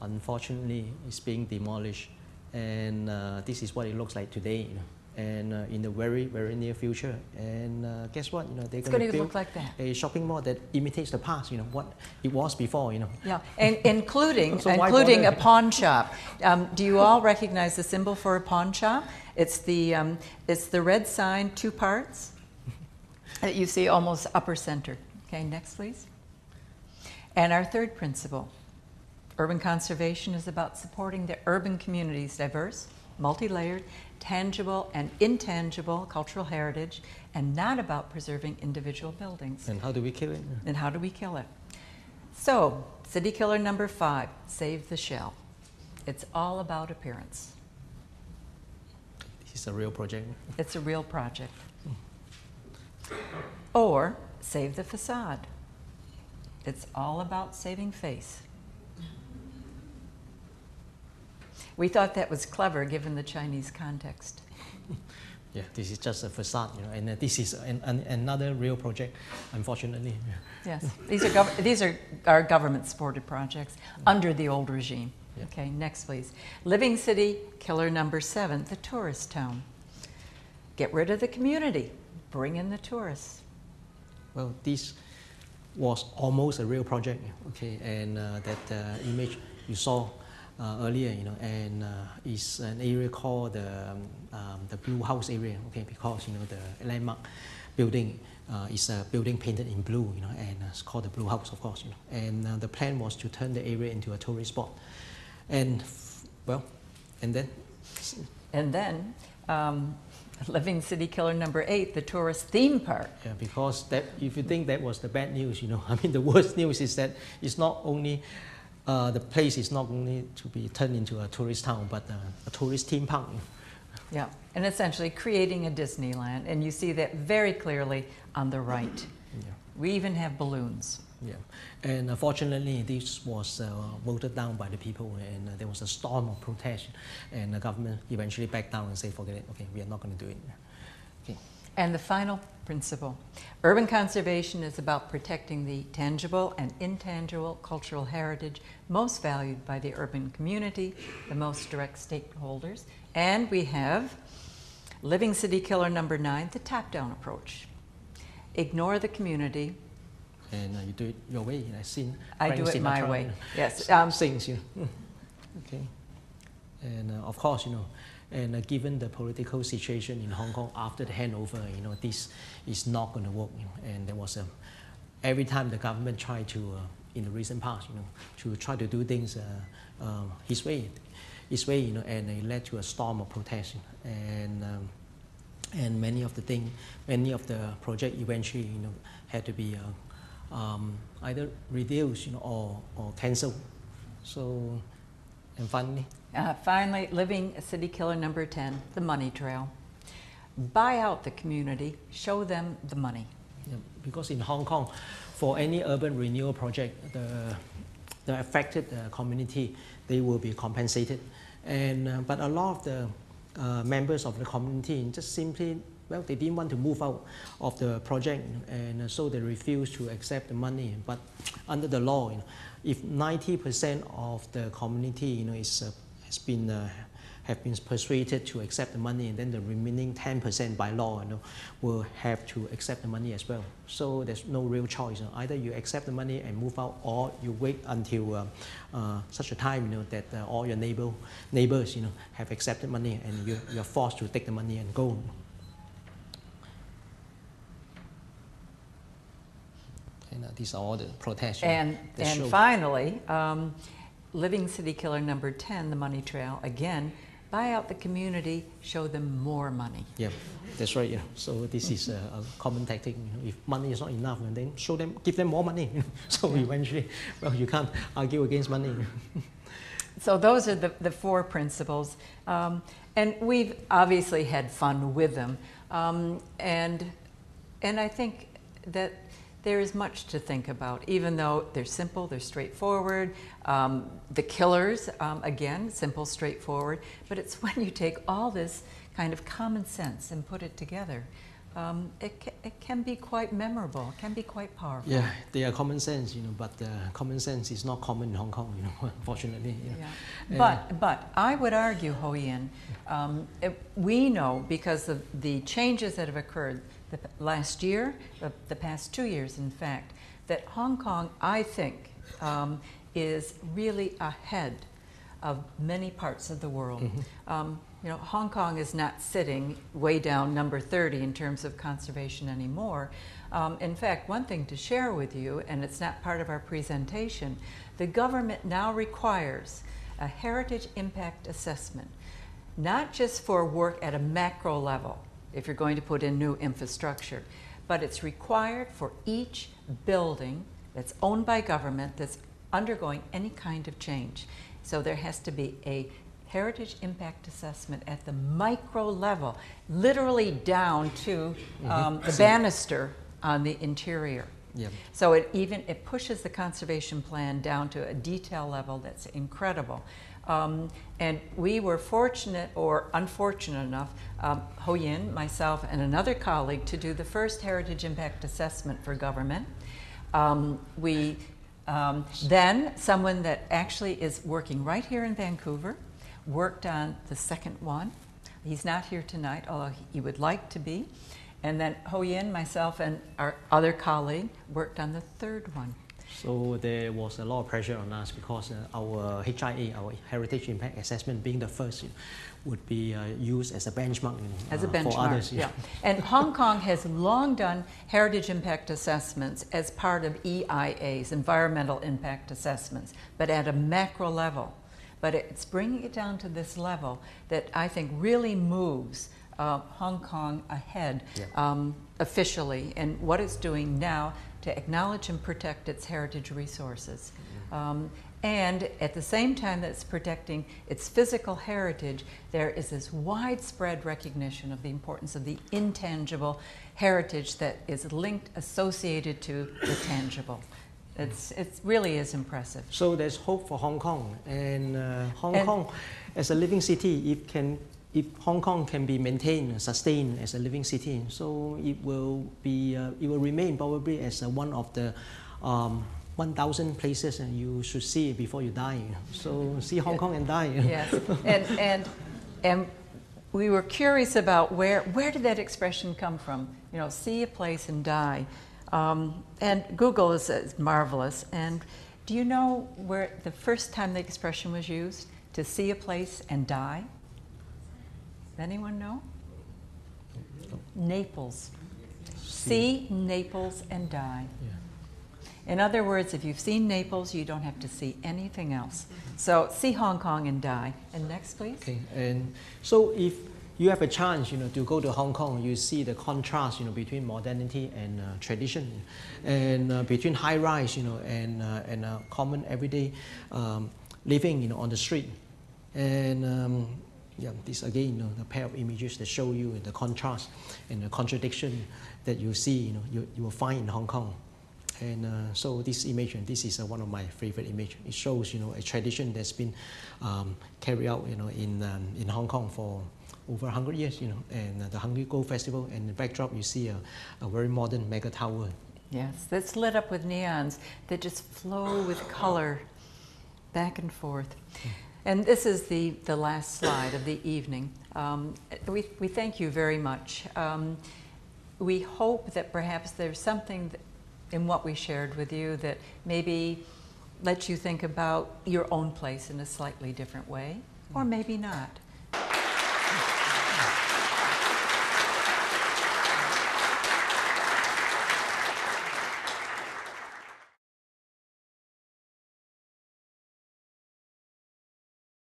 Unfortunately, it's being demolished And this is what it looks like today, you know. And in the very, very near future. And guess what? You know, they're going to build look like that. a shopping mall that imitates the past, you know, what it was before, you know. Yeah, and including So why including a bother? pawn shop. Do you all recognize the symbol for a pawn shop? It's the red sign, 2 parts, that you see almost upper center. Okay, next please. And our third principle, urban conservation is about supporting the urban community's diverse, multi-layered, tangible and intangible cultural heritage, and not about preserving individual buildings. And how do we kill it? And how do we kill it? So, city killer number 5, save the shell. It's all about appearance. This is a real project. It's a real project. Or, save the facade. It's all about saving face. We thought that was clever given the Chinese context. Yeah, this is just a facade, you know, and this is another real project, unfortunately. Yes, these are our government-supported projects under the old regime. Yeah. Okay, next please. Living city, killer number 7, the tourist town. Get rid of the community, bring in the tourists. Well, this was almost a real project, okay, and that image you saw earlier, you know, and is an area called the Blue House area, okay, because, you know, the landmark building is a building painted in blue, you know, and it's called the Blue House, of course, you know, and the plan was to turn the area into a tourist spot, and well, and then Living city killer number 8, the tourist theme park. Yeah, because that, if you think that was the bad news, you know, I mean, the worst news is that it's not only the place is not only to be turned into a tourist town, but a tourist theme park. Yeah, and essentially creating a Disneyland, and you see that very clearly on the right. Yeah. We even have balloons. Yeah, and unfortunately, this was voted down by the people, and there was a storm of protest, and the government eventually backed down and said, forget it, okay, we are not going to do it. Okay. And the final principle, urban conservation is about protecting the tangible and intangible cultural heritage most valued by the urban community, the most direct stakeholders. And we have living city killer number 9, the top-down approach. Ignore the community. And you do it your way. I do it my way. Yes. Things, you know. Okay. And of course, you know, and given the political situation in Hong Kong after the handover, you know, this is not going to work. You know, and there was every time the government tried to, in the recent past, you know, to try to do things his way, you know, and it led to a storm of protest. And many of the project eventually, you know, had to be either reduced, you know, or cancelled. So, and finally, living city killer number 10, the money trail. Buy out the community, show them the money. Yeah, because in Hong Kong, for any urban renewal project, the affected community, they will be compensated. And but a lot of the members of the community just simply, well, they didn't want to move out of the project, and so they refused to accept the money. But under the law, you know, if 90% of the community, you know, have been persuaded to accept the money, and then the remaining 10% by law, you know, will have to accept the money as well. So there's no real choice. You know. Either you accept the money and move out, or you wait until such a time, you know, that all your neighbors, you know, have accepted money, and you're forced to take the money and go. And these are all the protests. And finally, living city killer number 10, the money trail. Again, buy out the community, show them more money. Yeah, that's right. Yeah. So this is a common tactic. You know, if money is not enough, and then give them more money. You know. So eventually, well, you can't argue against money. So those are the 4 principles, and we've obviously had fun with them, and I think that there is much to think about, even though they're simple, they're straightforward. The killers, again, simple, straightforward, but it's when you take all this kind of common sense and put it together it can be quite memorable, can be quite powerful. Yeah, they are common sense, but common sense is not common in Hong Kong, unfortunately. Yeah. But I would argue, Ho Yin, we know because of the changes that have occurred last year, the past 2 years, in fact, that Hong Kong, I think, is really ahead of many parts of the world. Hong Kong is not sitting way down number 30 in terms of conservation anymore. In fact, one thing to share with you, and it's not part of our presentation, the government now requires a heritage impact assessment, not just for work at a macro level, if you're going to put in new infrastructure, but it's required for each building that's owned by government that's undergoing any kind of change. So there has to be a heritage impact assessment at the micro level, literally down to the banister on the interior. Yep. So it pushes the conservation plan down to a detail level that's incredible. And we were fortunate or unfortunate enough, Ho Yin, myself, and another colleague, to do the first heritage impact assessment for government. Then someone that actually is working right here in Vancouver worked on the second one. He's not here tonight, although he would like to be. And then Ho Yin, myself, and our other colleague worked on the third one. So there was a lot of pressure on us because our HIA, our Heritage Impact Assessment, being the first, would be used as a benchmark, for others. Yeah. And Hong Kong has long done heritage impact assessments as part of EIAs, environmental impact assessments, but at a macro level. But it's bringing it down to this level that I think really moves Hong Kong ahead officially, and what it's doing now to acknowledge and protect its heritage resources. And at the same time that it's protecting its physical heritage, there is this widespread recognition of the importance of the intangible heritage that is linked, associated to the tangible. It really is impressive. So there's hope for Hong Kong, and Hong Kong as a living city, if Hong Kong can be maintained, sustained as a living city, so it will remain probably as one of the 1,000 places and you should see before you die. So see Hong Kong and die. Yes, and we were curious about where did that expression come from? See a place and die. And Google is marvelous. And do you know where the first time the expression was used? To see a place and die? Does anyone know? Naples. See Naples and die. Yeah. In other words, if you've seen Naples, you don't have to see anything else. So see Hong Kong and die. And next, please. Okay. And so if you have a chance, to go to Hong Kong, you see the contrast, between modernity and tradition, and between high rise, and common everyday living, on the street, and this again, the pair of images that show you the contrast and the contradiction that you see, you will find in Hong Kong. And so this image, and this is one of my favorite images. It shows, a tradition that's been carried out, in Hong Kong for over 100 years, and the Hungry Gold Festival, and in the backdrop you see a very modern mega tower. Yes, that's lit up with neons that just flow with color back and forth. And this is the last slide of the evening. We thank you very much. We hope that perhaps there's something in what we shared with you that maybe lets you think about your own place in a slightly different way, or maybe not.